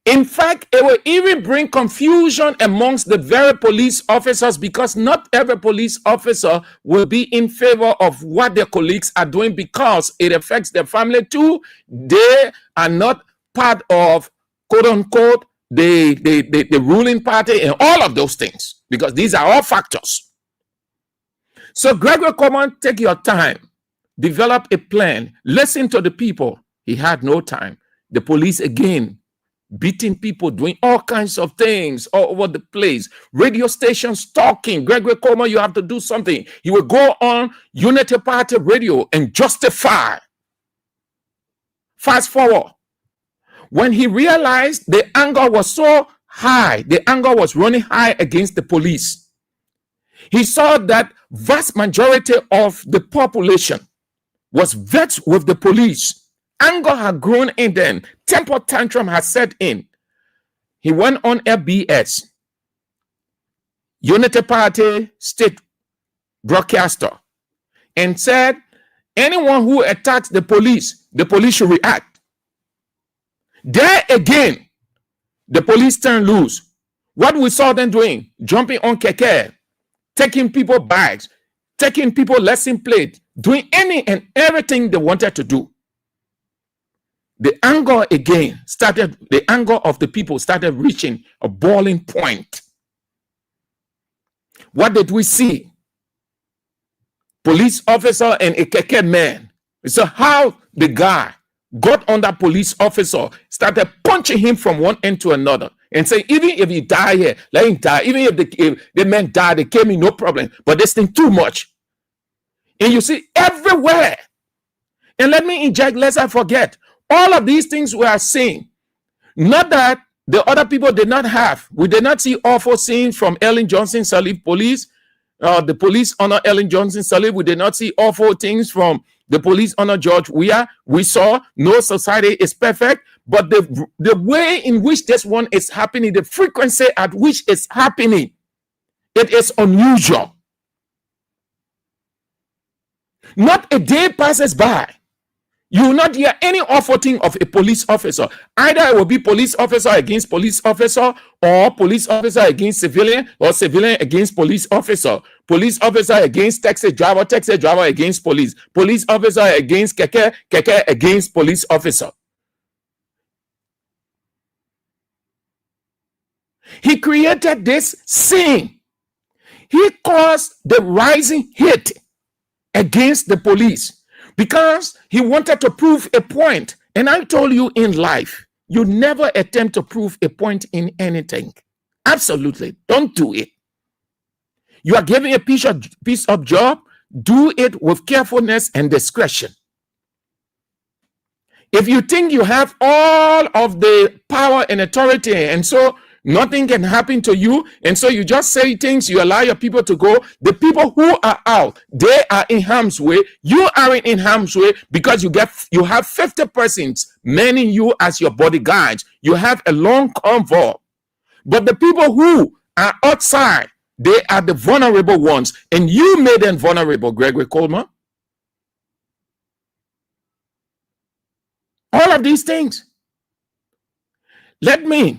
In fact, it will even bring confusion amongst the very police officers because not every police officer will be in favor of what their colleagues are doing because it affects their family too. They are not part of, quote unquote, the ruling party and all of those things because these are all factors. So Gregory Coleman, take your time, develop a plan, listen to the people. He had no time. The police again, beating people, doing all kinds of things all over the place. Radio stations talking. Gregory Coleman, you have to do something. He will go on Unity Party radio and justify. Fast forward. When he realized the anger was so high, the anger was running high against the police. He saw that vast majority of the population was vexed with the police. Anger had grown in them. Temper tantrum had set in. He went on FBS, Unity Party state broadcaster, and said, anyone who attacks the police should react. There again, the police turned loose. What we saw them doing, jumping on keke, taking people bags, taking people lesson plate, doing any and everything they wanted to do. The anger the anger of the people started reaching a boiling point. What did we see? Police officer and a keke man. So how the guy got on that police officer, started punching him from one end to another, and say, even if he die here, let him die. Even if the man died, they came in, no problem. But this thing too much. And you see everywhere. And let me inject, lest I forget, all of these things we are seeing, not that the other people did not have. We did not see awful scenes from Ellen Johnson Sirleaf police, the police under Ellen Johnson Sirleaf. We did not see awful things from the police under George Weah. We saw no society is perfect, but the way in which this one is happening, the frequency at which it's happening, it is unusual. Not a day passes by, you will not hear any awful thing of a police officer. Either it will be police officer against police officer, or police officer against civilian, or civilian against police officer against taxi driver against police officer against keke against police officer. He created this scene. He caused the rising hate against the police because he wanted to prove a point. And I told you, in life, you never attempt to prove a point in anything. Absolutely. Don't do it. You are given a piece of job, do it with carefulness and discretion. If you think you have all of the power and authority, and so nothing can happen to you, and so you just say things, you allow your people to go, the people who are out, they are in harm's way. You aren't in harm's way because you have 50 persons manning you as your bodyguards. You have a long convoy. But the people who are outside, they are the vulnerable ones, and you made them vulnerable, Gregory Coleman. All of these things. The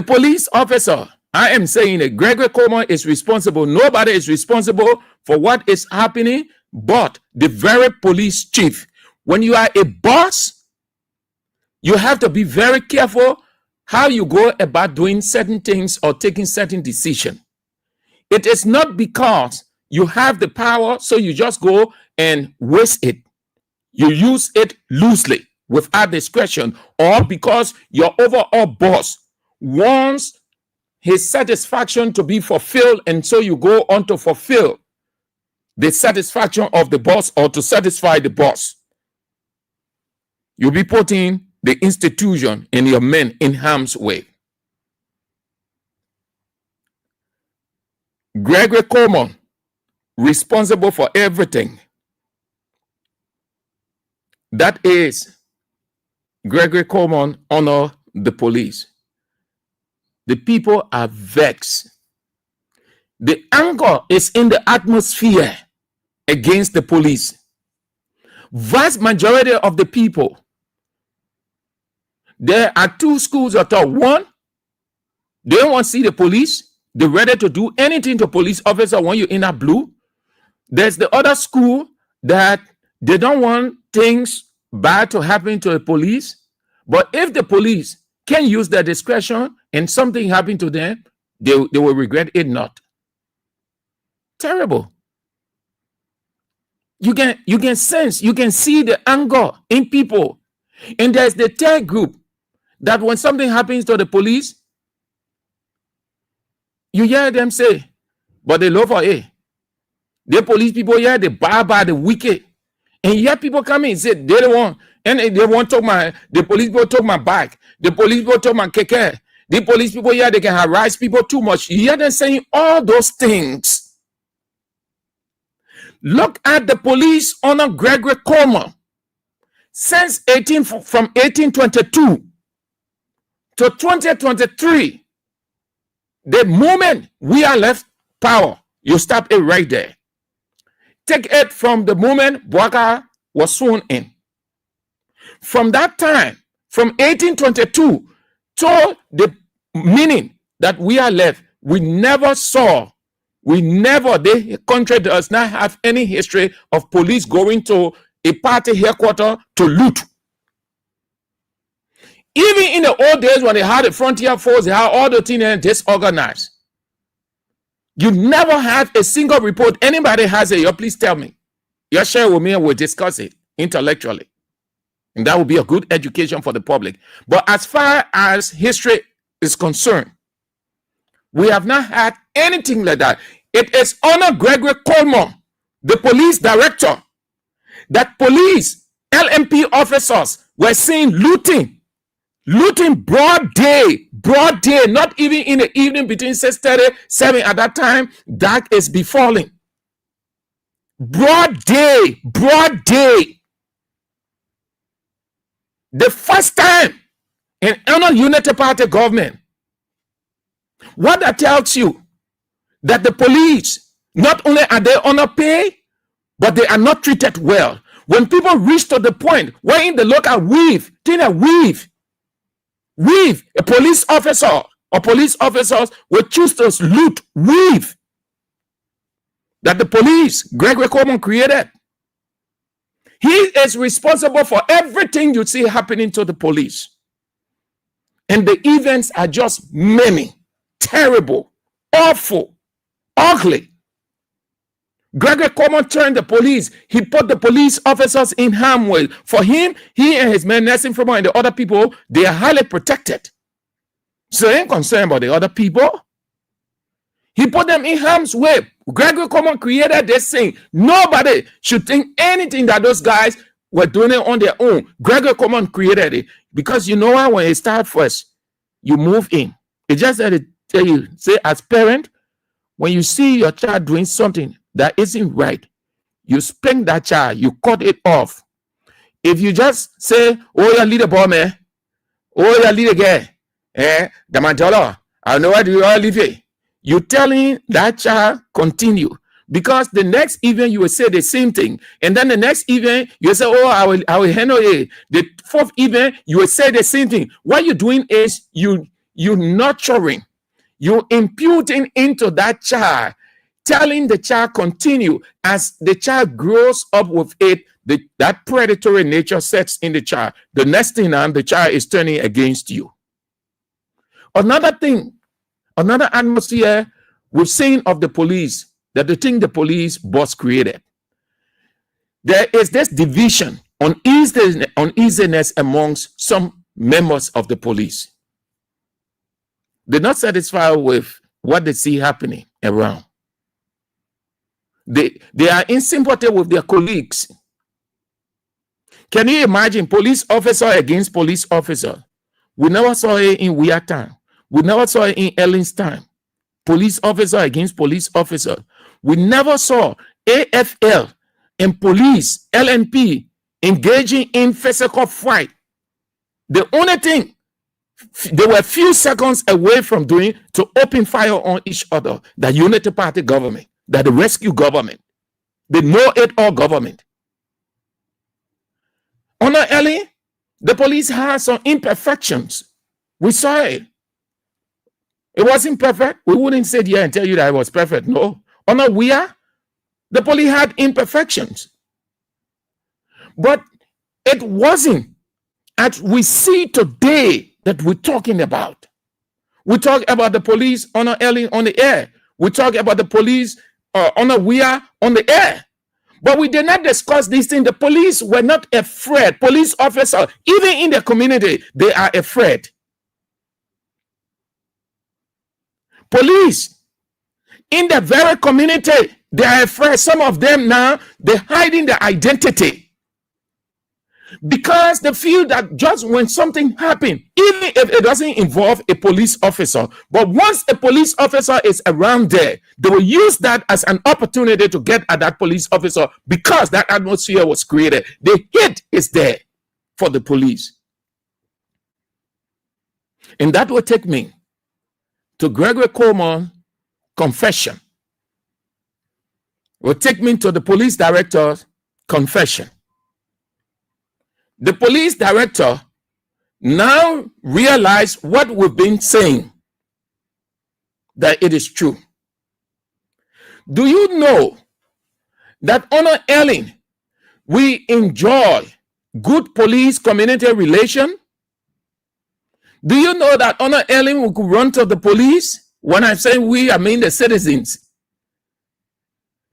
police officer, I am saying that Gregory Coleman is responsible. Nobody is responsible for what is happening but the very police chief. When you are a boss, you have to be very careful how you go about doing certain things or taking certain decisions. It is not because you have the power, so you just go and waste it. You use it loosely, without discretion, or because your overall boss wants his satisfaction to be fulfilled, and so you go on to fulfill the satisfaction of the boss or to satisfy the boss. You'll be putting the institution and your men in harm's way. Gregory Coleman, responsible for everything. That is Gregory Coleman honor the police. The people are vexed. The anger is in the atmosphere against the police. Vast majority of the people, there are two schools of thought. One, they don't want to see the police. They're ready to do anything to police officer when you're in that blue. There's the other school that they don't want things bad to happen to the police. But if the police can use their discretion and something happen to them, they will regret it not. Terrible. You can sense, you can see the anger in people. And there's the third group that when something happens to the police, you hear them say, but they love for it. The police people here, the barbar, the wicked. And you hear people come in and say, they don't want, and they want to talk the police people took my bike. The police people took my keke. The police people here, they can harass people too much. You hear them saying all those things. Look at the police under Gregory Coleman. Since from 1822 to 2023, the moment we are left power, you stop it right there. Take it from the moment Bouaka was sworn in. From that time, from 1822 to the meaning that we are left. We never saw, the country does not have any history of police going to a party headquarters to loot. Even in the old days when they had the frontier force, they had all the things disorganized. You never had a single report. Anybody has it, please tell me. You share with me and we'll discuss it intellectually. And that will be a good education for the public. But as far as history is concerned, we have not had anything like that. It is Honor Gregory Coleman, the police director, that police LMP officers were seen looting broad day, not even in the evening between 6:30, 7 at that time. Dark is befalling. Broad day. The first time in any unity party government. What that tells you that the police, not only are they underpaid, but they are not treated well. When people reach to the point where in the local weave, a police officer or police officers will choose to loot weave that the police, Gregory Coleman, created. He is responsible for everything you see happening to the police. And the events are just many, terrible, awful, ugly. Gregory Coleman turned the police. He put the police officers in harm's way. For him, he and his men, Nelson Fremont and the other people, they are highly protected. So he ain't concerned about the other people. He put them in harm's way. Gregory Coleman created this thing. Nobody should think anything that those guys were doing it on their own. Gregory Coleman created it. Because you know what? When you start first, you move in. It just had to tell you, say as parent, when you see your child doing something that isn't right, you spank that child, you cut it off. If you just say, oh, yeah, lead a boy, man. Oh, yeah, lead a guy. The mandala, I know what you all live here. You telling that child continue. Because the next event you will say the same thing. And then the next event, you will say, oh, I will handle it. The fourth event, you will say the same thing. What you're doing is you nurturing, you imputing into that child, telling the child continue. As the child grows up with it, that predatory nature sets in the child. The next thing now, the child is turning against you. Another thing, another atmosphere we've seen of the police, that the thing the police boss created. There is this division, uneasiness amongst some members of the police. They're not satisfied with what they see happening around. They are in sympathy with their colleagues. Can you imagine police officer against police officer? We never saw it in Weir time. We never saw it in Ellen's time. Police officer against police officer. We never saw AFL and police, LNP, engaging in physical fight. The only thing they were a few seconds away from doing to open fire on each other, the unity party government, that the rescue government, the know-it-all government. Honor Ellie, the police had some imperfections. We saw it. It wasn't perfect. We wouldn't sit here and tell you that it was perfect. No. Honor Weir, the police had imperfections. But it wasn't as we see today that we're talking about. We talk about the police, Honor Ellie, on the air. We talk about the police, Honor Weir, on the air. But we did not discuss these things. The police were not afraid. Police officers, even in the community, they are afraid. Police, in the very community, they are afraid. Some of them now, they're hiding their identity. Because they feel that just when something happens, even if it doesn't involve a police officer, but once a police officer is around there, they will use that as an opportunity to get at that police officer because that atmosphere was created. The hate is there for the police. And that will take me to Gregory Coleman's confession. Will take me to the police director's confession. The police director now realized what we've been saying, that it is true. Do you know that under Ellen, we enjoy good police-community relation? Do you know that under Ellen, we could run to the police? When I say we, I mean the citizens.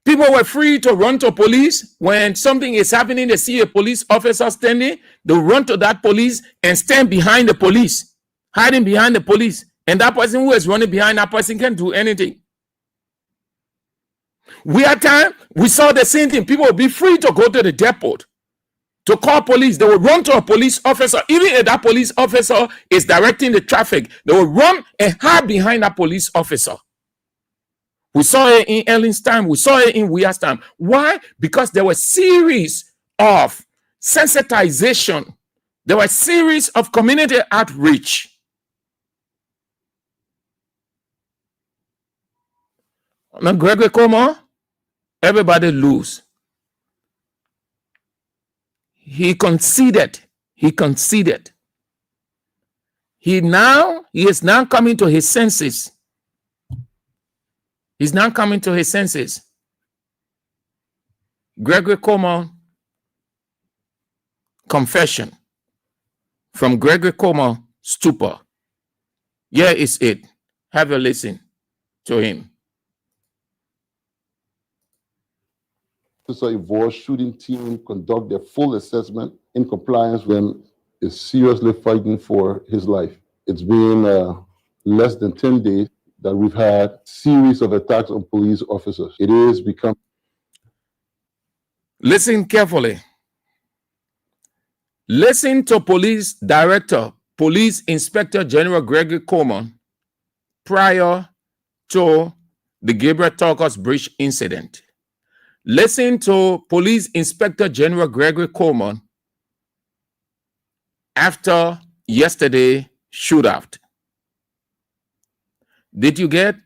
People were free to run to police. When something is happening, they see a police officer standing, they run to that police and stand behind the police, hiding behind the police. And that person who is running behind that person can't do anything. We had time, we saw the same thing. People would be free to go to the depot to call police. They will run to a police officer. Even if that police officer is directing the traffic, they will run and hide behind that police officer. We saw it in Ellen's time. We saw it in Weir's time. Why? Because there were series of sensitization. There were series of community outreach. Now, Gregory Como, everybody lose. He conceded. He conceded. He is now coming to his senses. He's now coming to his senses. Gregory Como, confession from Gregory Como, stupor. Here is it. Have a listen to him. Officer Evolve shooting team conduct their full assessment in compliance with them is seriously fighting for his life. It's been less than 10 days that we've had series of attacks on police officers. It is become. Listen carefully. Listen to Police Director, Police Inspector General Gregory Coleman prior to the Gabriel Talkers Bridge incident. Listen to Police Inspector General Gregory Coleman after yesterday shootout. Did you get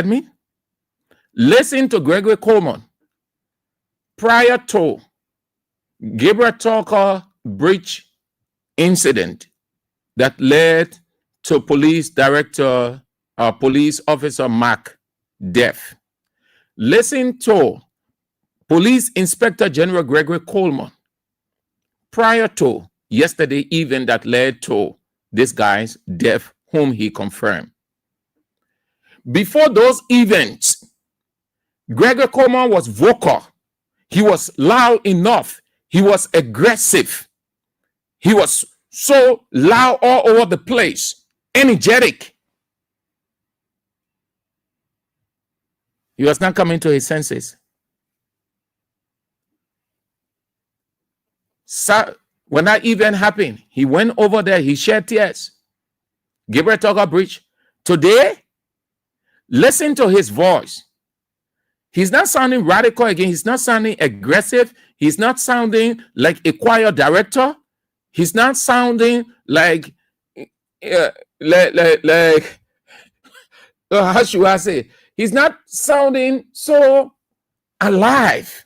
me? Listen to Gregory Coleman prior to Gabriel Talker Bridge incident that led to police director, police officer Mark death. Listen to Police Inspector General Gregory Coleman prior to yesterday event that led to this guy's death, whom he confirmed. Before those events, Gregory Coleman was vocal. He was loud enough. He was aggressive. He was so loud all over the place, energetic. He was not coming to his senses. So when that event happened, he went over there, he shed tears. Gabriel Talker Bridge. Today, listen to his voice. He's not sounding radical again. He's not sounding aggressive. He's not sounding like a choir director. He's not sounding like how should I say? He's not sounding so alive.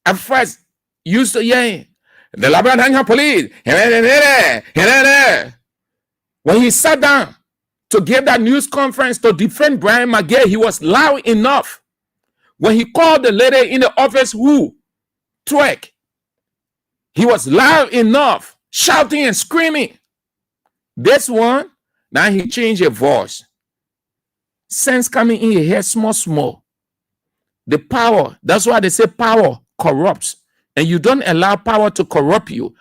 At first, used to yell, the Labrador police. When he sat down to give that news conference to defend Brian McGay, he was loud enough. When he called the lady in the office who twerk, he was loud enough, shouting and screaming. This one, now he changed his voice. Sense coming in your head, small. The power, that's why they say power corrupts. And you don't allow power to corrupt you.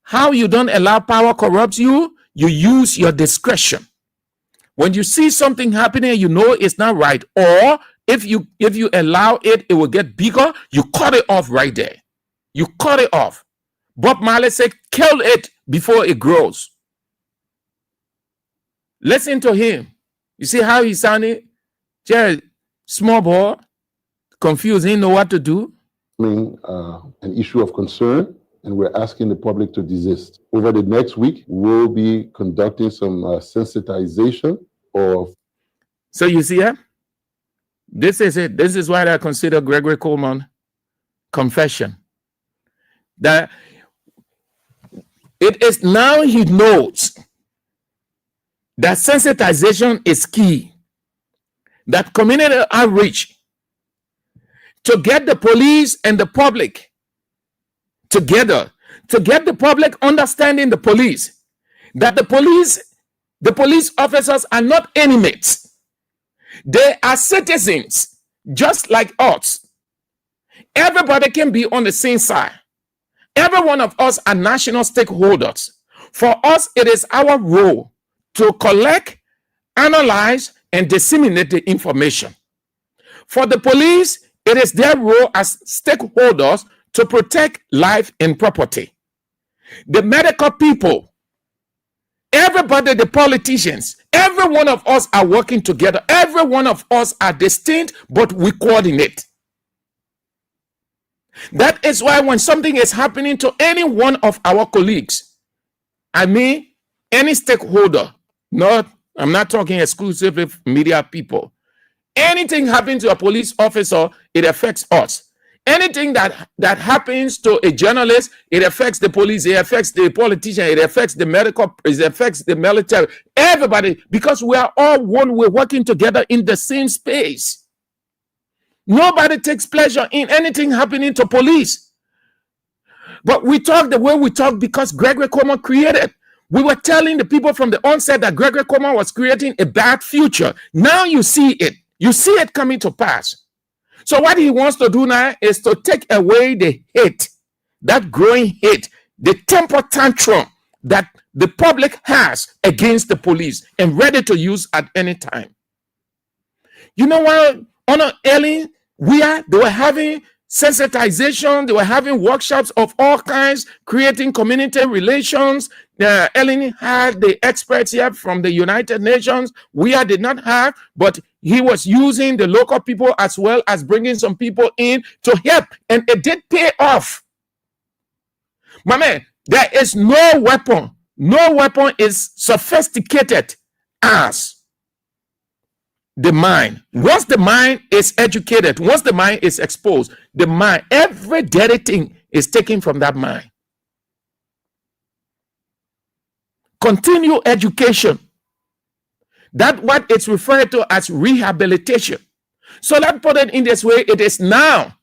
How you don't allow power corrupts you? You use your discretion. When you see something happening, you know it's not right. Or if you allow it, it will get bigger. You cut it off right there. You cut it off. Bob Marley said, kill it before it grows. Listen to him. You see how he sounded? Just small boy, confused, he didn't know what to do. An issue of concern, and we're asking the public to desist. Over the next week, we'll be conducting some sensitization of. So you see, this is it. This is why I consider Gregory Coleman confession. That it is now he knows that sensitization is key. that community outreach to get the police and the public together, to get the public understanding the police, that the police officers are not enemies. They are citizens just like us. Everybody can be on the same side. Every one of us are national stakeholders. For us, it is our role to collect, analyze, and disseminate the information. For the police, it is their role as stakeholders to protect life and property. The medical people, everybody, the politicians, every one of us are working together. Every one of us are distinct, but we coordinate. That is why when something is happening to any one of our colleagues, I mean, any stakeholder, I'm not talking exclusively media people. Anything happens to a police officer, it affects us. Anything that happens to a journalist, it affects the police, it affects the politician, it affects the medical, it affects the military, everybody, because we are all one. We're working together in the same space. Nobody takes pleasure in anything happening to police. But we talk the way we talk because Gregory Coleman created. We were telling the people from the onset that Gregory Coleman was creating a bad future. Now you see it. You see it coming to pass. So what he wants to do now is to take away the hate, that growing hate, the temper tantrum that the public has against the police and ready to use at any time. You know what? On Ellen, they were having sensitization, they were having workshops of all kinds, creating community relations. Ellen had the experts here from the United Nations. We did not have, but he was using the local people as well as bringing some people in to help, and it did pay off. My man, there is no weapon is sophisticated as the mind. Once the mind is educated, once the mind is exposed, the mind, every dirty thing is taken from that mind. Continue education. That's what it's referred to as rehabilitation. So let's put it in this way. It is now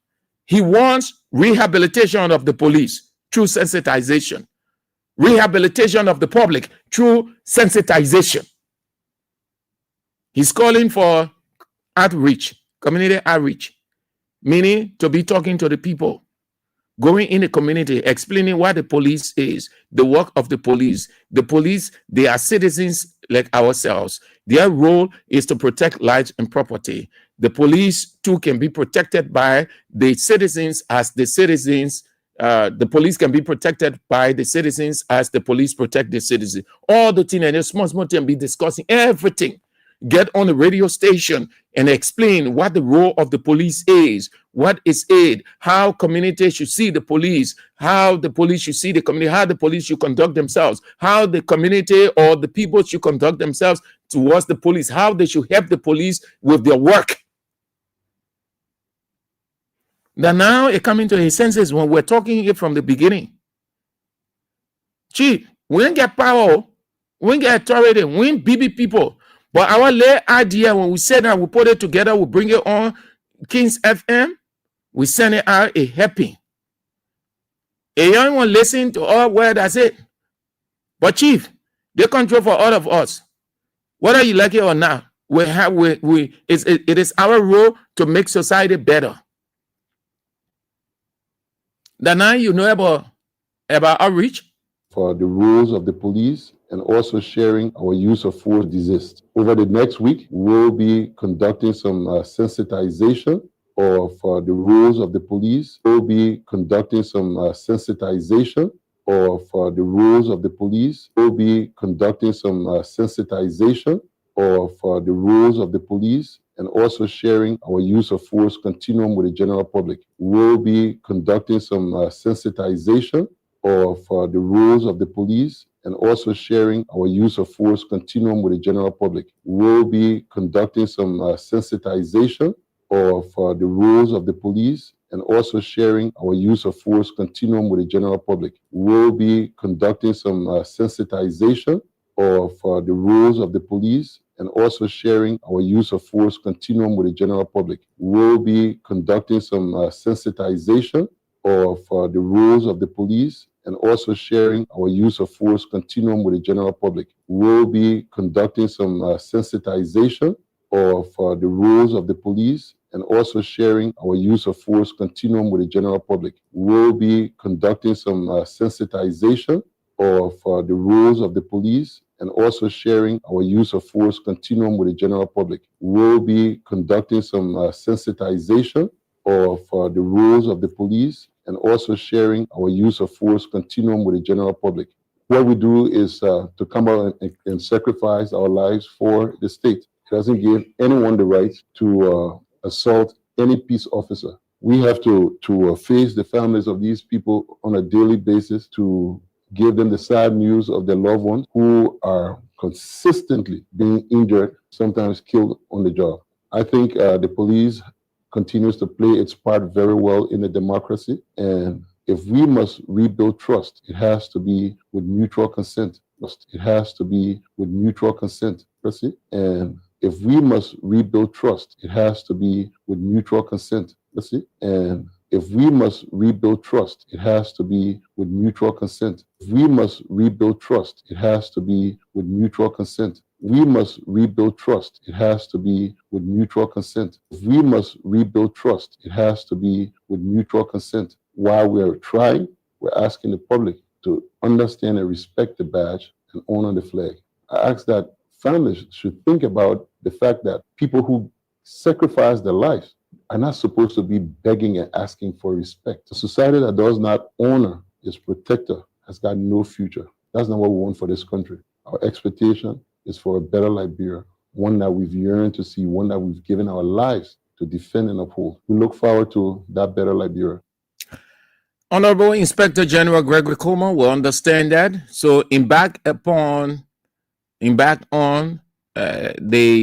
he wants rehabilitation of the police through sensitization, rehabilitation of the public through sensitization. He's calling for outreach, community outreach, meaning to be talking to the people, going in the community, explaining what the police is, the work of the police. The police, they are citizens like ourselves. Their role is to protect lives and property. The police too can be protected by the citizens as the citizens. The police can be protected by the citizens as the police protect the citizens. All the things and the small thing, be discussing everything. Get on the radio station and explain what the role of the police is, what is it, how community should see the police, how the police should see the community, how the police should conduct themselves, how the community or the people should conduct themselves towards the police, how they should help the police with their work. Then now it coming to his senses when we're talking here from the beginning. Gee, we ain't get power, we ain't get authority, we ain't BB people. But our lay idea, when we said that we put it together, we bring it on Kings FM, we send it out a happy. A young one listen to our word, that's it. But Chief, they control for all of us. Whether you like it or not, it is our role to make society better. Then now you know about outreach. For the rules of the police and also sharing our use of force desist. Over the next week, we'll be conducting some sensitization of the rules of the police. We'll be conducting some sensitization of the rules of the police. We'll be conducting some sensitization of the rules of the police and also sharing our use of force continuum with the general public. We'll be conducting some sensitization of the rules of the police and also sharing our use of force continuum with the general public. We'll be conducting some sensitization of the rules of the police and also sharing our use of force continuum with the general public. We'll be conducting some sensitization of the rules of the police and also sharing our use of force continuum with the general public. We'll be conducting some sensitization of the rules of the police and also sharing our use of force continuum with the general public. We'll be conducting some sensitization of the rules of the police and also sharing our use of force continuum with the general public. We'll be conducting some sensitization of the rules of the police and also sharing our use of force continuum with the general public. We'll be conducting some sensitization of the rules of the police and also sharing our use of force continuum with the general public. What we do is to come out and sacrifice our lives for the state. It doesn't give anyone the right to assault any peace officer. We have to face the families of these people on a daily basis to give them the sad news of their loved ones who are consistently being injured, sometimes killed on the job. I think the police continues to play its part very well in the democracy. And if we must rebuild trust, it has to be with mutual consent. It has to be with mutual consent. And if we must rebuild trust, it has to be with mutual consent. And if we must rebuild trust, it has to be with mutual consent. If we must rebuild trust, it has to be with mutual consent. We must rebuild trust. It has to be with mutual consent. If we must rebuild trust, it has to be with mutual consent. While we're trying, we're asking the public to understand and respect the badge and honor the flag. I ask that families should think about the fact that people who sacrifice their lives are not supposed to be begging and asking for respect. A society that does not honor its protector has got no future. That's not what we want for this country. Our expectation is for a better Liberia, one that we've yearned to see, one that we've given our lives to defend and uphold. We look forward to that better Liberia. Honorable Inspector General Gregory Coleman will understand that. So embark on the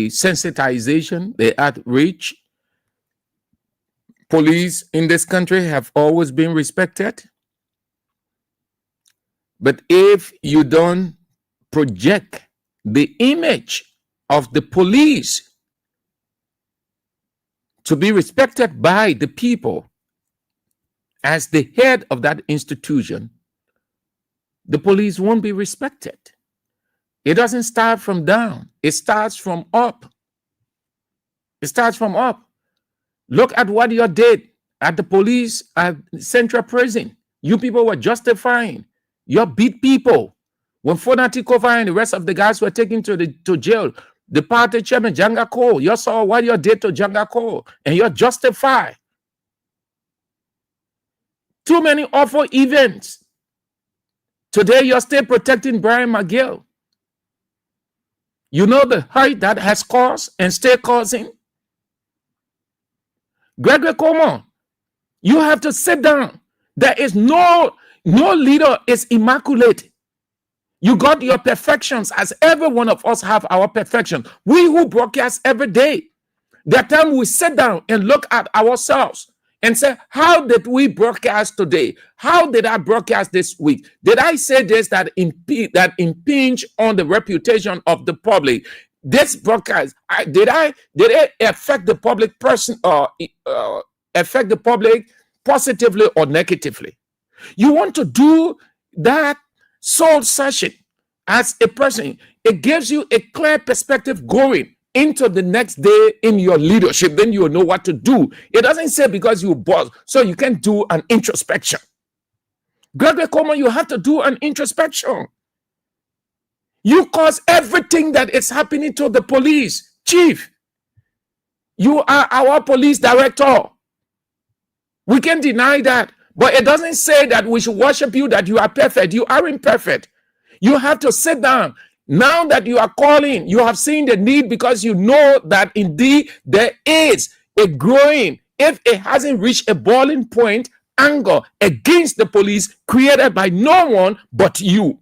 sensitization, the outreach. Police in this country have always been respected. But if you don't project the image of the police to be respected by the people as the head of that institution, the police won't be respected. It doesn't start from down. It starts from up. It starts from up. Look at what you did at the police at Central Prison. You people were justifying. You beat people. When Fonati and the rest of the guys were taken to jail, the party chairman, Janga Cole, you saw what you did to Janga Cole, and you're justified. Too many awful events. Today, you're still protecting Brian McGill. You know the hurt that has caused and still causing. Gregory Coleman, you have to sit down. There is no leader is immaculate. You got your perfections, as every one of us have our perfection. We who broadcast every day, that time we sit down and look at ourselves and say, how did we broadcast today? How did I broadcast this week? Did I say this that impinge on the reputation of the public? This broadcast, did it affect the public person or affect the public positively or negatively? You want to do that soul session as a person. It gives you a clear perspective going into the next day in your leadership. Then you know what to do. It doesn't say because you boss, so you can do an introspection. Gregory Coleman, you have to do an introspection. You cause everything that is happening to the police. Chief, you are our police director. We can deny that. But it doesn't say that we should worship you, that you are perfect. You aren't perfect. You have to sit down. Now that you are calling, you have seen the need because you know that indeed there is a growing, if it hasn't reached a boiling point, anger against the police created by no one but you.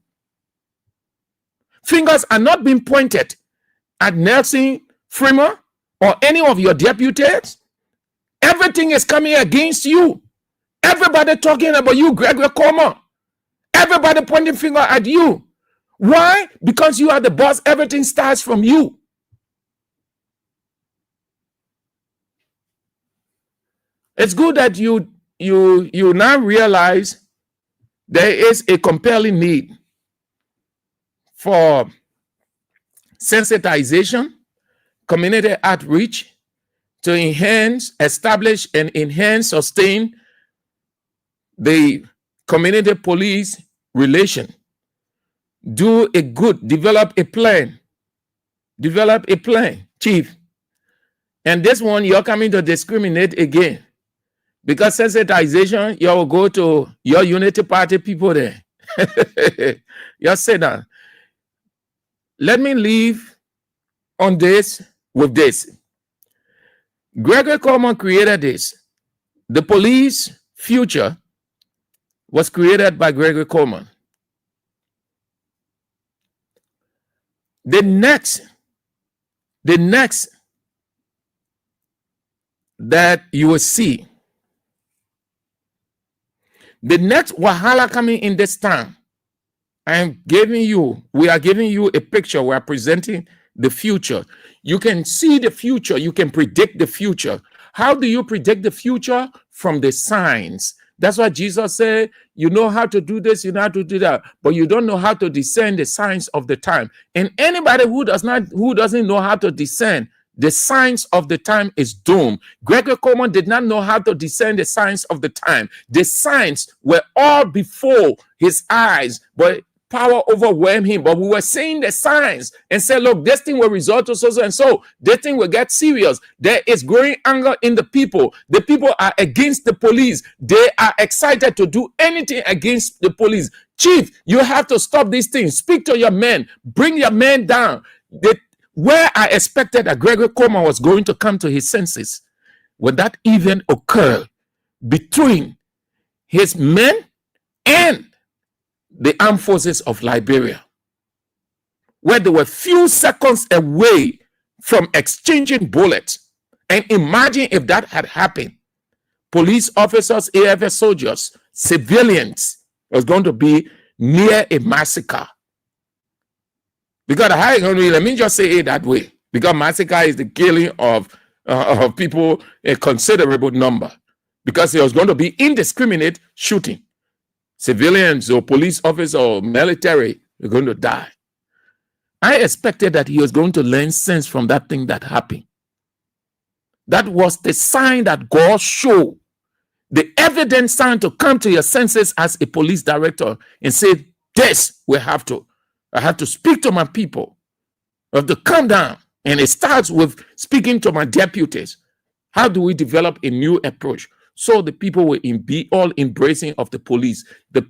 Fingers are not being pointed at Nelson Freeman or any of your deputies. Everything is coming against you. Everybody talking about you, Gregory Coleman. Everybody pointing finger at you. Why? Because you are the boss. Everything starts from you. It's good that you now realize there is a compelling need for sensitization, community outreach to enhance, establish, and enhance, sustain the community police relation. Develop a plan, chief. And this one, you're coming to discriminate again. Because sensitization, you will go to your unity party people there. You say that. Let me leave on this with this. Gregory Coleman created this. The police future was created by Gregory Coleman. The next that you will see, the next wahala coming in this town, we are giving you a picture. We are presenting the future. You can see the future. You can predict the future. How do you predict the future? From the signs. That's why Jesus said, you know how to do this, you know how to do that, but you don't know how to discern the signs of the time. And anybody who doesn't know how to discern the signs of the time is doomed. Gregory Coleman did not know how to discern the signs of the time. The signs were all before his eyes, but power overwhelmed him. But we were seeing the signs and said, look, this thing will result to so and so. This thing will get serious. There is growing anger in the people. The people are against the police. They are excited to do anything against the police. Chief, you have to stop these things. Speak to your men. Bring your men down. Where I expected that Gregory Coleman was going to come to his senses, when that event occurred between his men and the armed forces of Liberia, where they were few seconds away from exchanging bullets. And imagine if that had happened. Police officers, AFS soldiers, civilians, was going to be near a massacre. Because let me just say it that way. Because massacre is the killing of people, a considerable number. Because it was going to be indiscriminate shooting. Civilians or police officers or military are going to die. I expected that he was going to learn sense from that thing that happened. That was the sign that God showed. The evident sign to come to your senses as a police director and say, this, I have to speak to my people. I have to calm down. And it starts with speaking to my deputies. How do we develop a new approach? So the people will be all embracing of the police. The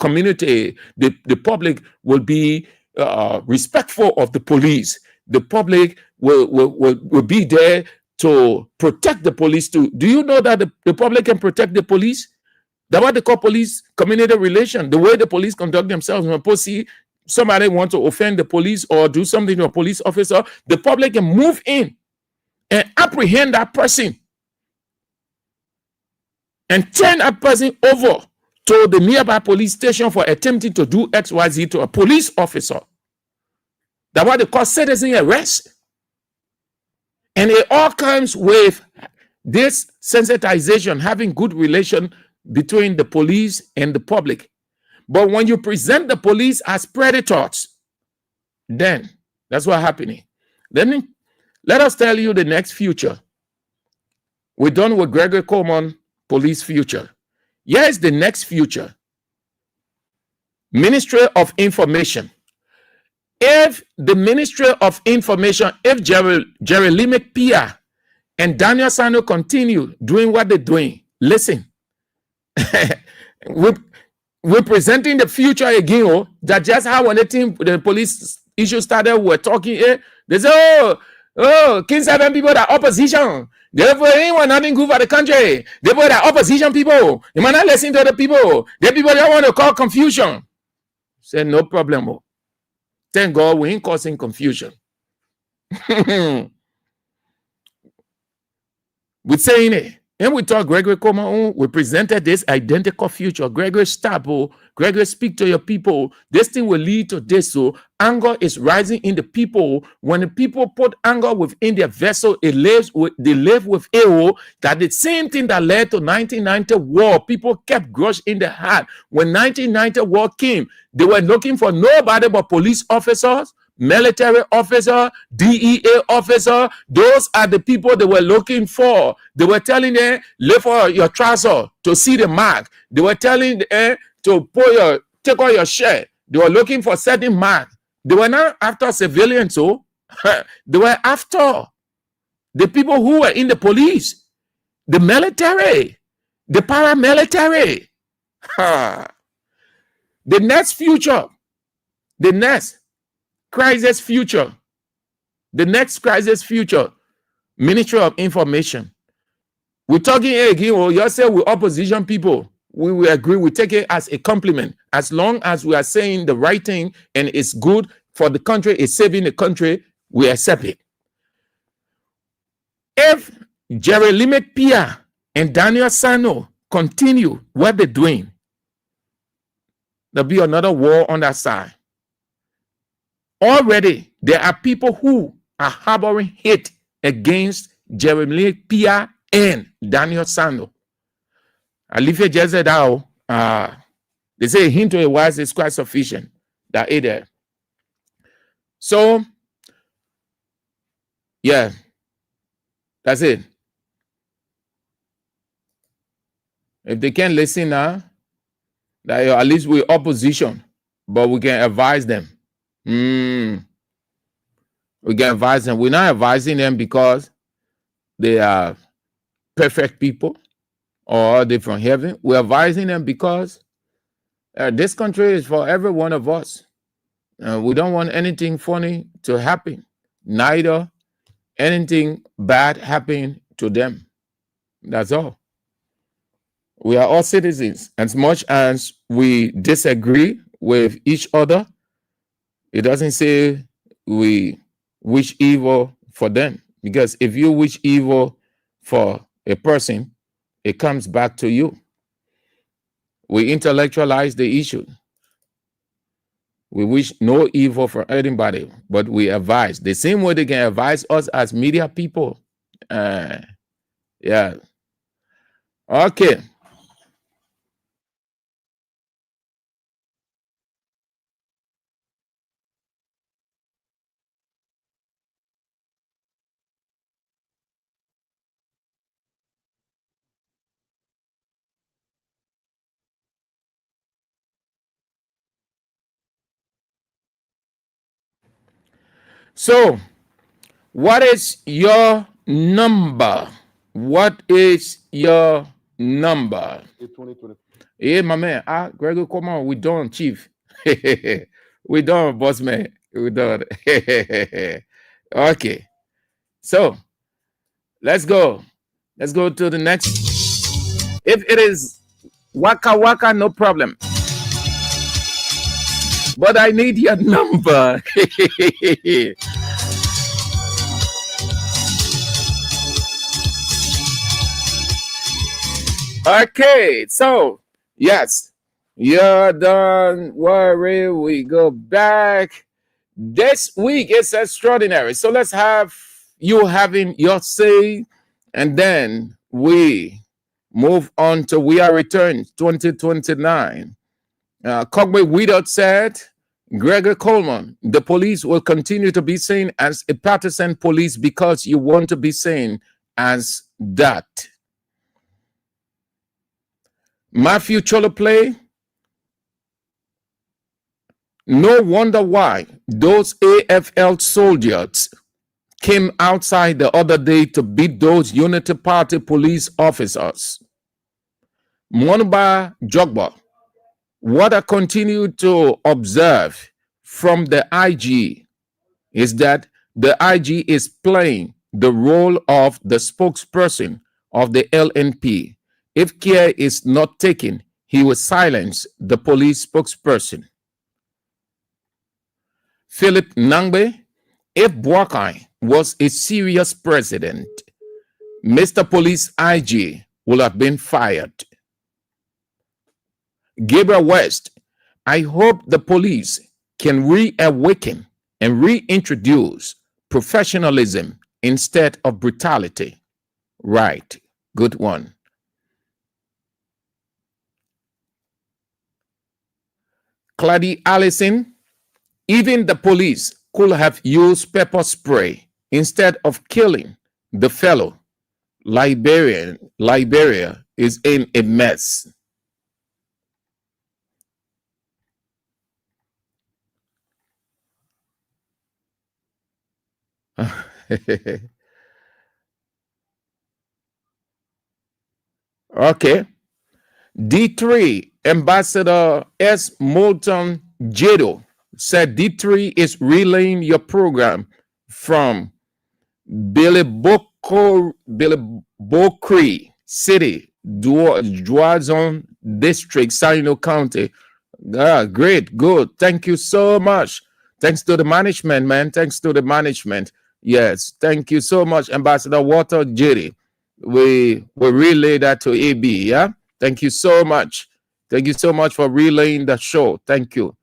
community, the public will be respectful of the police. The public will be there to protect the police too. Do you know that the public can protect the police? That's what they call police community relation. The way the police conduct themselves. When people see somebody want to offend the police or do something to a police officer, the public can move in and apprehend that person and turn that person over to the nearby police station for attempting to do XYZ to a police officer. That's what they call citizen arrest. And it all comes with this sensitization, having good relation between the police and the public. But when you present the police as predators, then that's what's happening. Let us tell you the next future. We're done with Gregory Coleman police future. Here's the next future. Ministry of Information. If the Ministry of Information, if Jeremy Pia and Daniel Sano continue doing what they're doing, listen, we're presenting the future again. That just how when the police issue started, we're talking here. They say, King 7 people that opposition. Therefore, anyone nothing good for the country. Therefore, that opposition people. You might not listen to the people. The people that want to call confusion. Say no problem. Thank God we ain't causing confusion. We're saying it. And we talk Gregory Coleman, we presented this identical future. Gregory, stop. Oh, Gregory, speak to your people. This thing will lead to this. So anger is rising in the people. When the people put anger within their vessel, they live with it. That the same thing that led to 1990 war. People kept grudge in their heart. When 1990 war came, they were looking for nobody but police officers, military officer, DEA officer. Those are the people they were looking for. They were telling them, lift up your trouser to see the mark. They were telling them to take out your shirt. They were looking for certain mark. They were not after civilians, so they were after the people who were in the police, the military, the paramilitary. The next future, the next crisis future, the next crisis future, Ministry of Information. We're talking again, or you say we opposition people. We will agree, we take it as a compliment. As long as we are saying the right thing and it's good for the country, it's saving the country, we accept it. If Jerry Limet Pia and Daniel Sano continue what they're doing, there'll be another war on that side. Already, there are people who are harboring hate against Jeremy Pia and Daniel Sando. Alife just said how they say a hint to a wise is quite sufficient. That is there. So, yeah, that's it. If they can't listen now, that at least we're opposition, but we can advise them. We can advise them. We're not advising them because they are perfect people or they're from heaven. We're advising them because this country is for every one of us. We don't want anything funny to happen, neither anything bad happen to them. That's all. We are all citizens. As much as we disagree with each other, it doesn't say we wish evil for them. Because if you wish evil for a person, it comes back to you. We intellectualize the issue. We wish no evil for anybody, but we advise. The same way they can advise us as media people. Yeah. Okay. So, what is your number? What is your number? 2020. Yeah, my man. Gregor, come on. We done, Chief. We done, boss man. We done. Okay. So, let's go. Let's go to the next. If it is waka waka, no problem. But I need your number. Okay, so yes, you're done. Worry, we go back. This week is extraordinary. So let's have you having your say, and then we move on to We Are Returned 2029. Cogbe Widot said, Gregor Coleman, the police will continue to be seen as a partisan police because you want to be seen as that. Matthew Choloplay, no wonder why those AFL soldiers came outside the other day to beat those Unity Party police officers. Monuba Jogba, what I continue to observe from the IG is that the IG is playing the role of the spokesperson of the LNP. If care is not taken, he will silence the police spokesperson. Philip Nangbe, if Boakai was a serious president, Mr. Police IG will have been fired. Gabriel West, I hope the police can reawaken and reintroduce professionalism instead of brutality. Right. Good one. Clady Allison, even the police could have used pepper spray instead of killing the fellow. Liberia is in a mess. Okay. D3 Ambassador S. Moulton Jado said D3 is relaying your program from Billy Bokri City, Duazon District, Sino County. Great, good. Thank you so much. Thanks to the management, man. Thanks to the management. Yes, thank you so much, Ambassador Walter Jerry. We will relay that to AB. Yeah, thank you so much. Thank you so much for relaying the show. Thank you.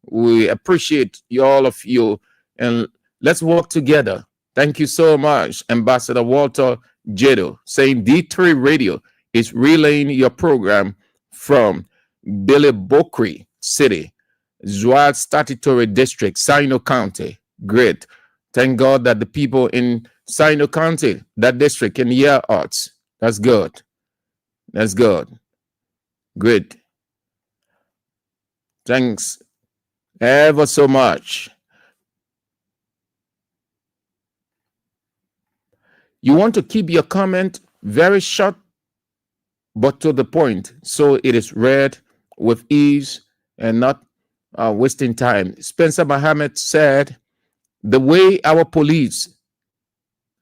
We appreciate all of you, and let's work together. Thank you so much, Ambassador Walter Jedo, saying D3 Radio is relaying your program from Billy Bokri City, Zwad Statutory District, Sino County. Great. Thank God that the people in Sino County, that district, can hear us. That's good. That's good. Great. Thanks ever so much. You want to keep your comment very short but to the point, so it is read with ease and not wasting time. Spencer Mohammed said, the way our police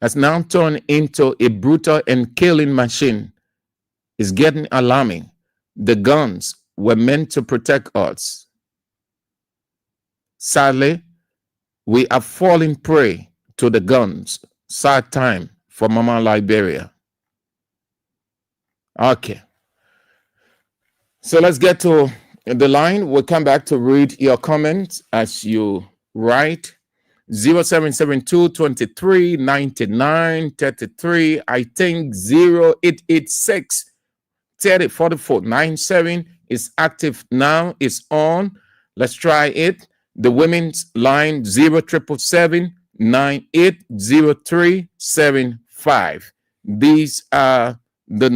has now turned into a brutal and killing machine is getting alarming. The guns were meant to protect us. Sadly, we are falling prey to the guns. Sad time for Mama Liberia. Okay. So let's get to the line. We'll come back to read your comments as you write. 0772 23 99 33. I think 0886 30 44 97 is active now. It's on. Let's try it. The women's line 0777 980375. These are the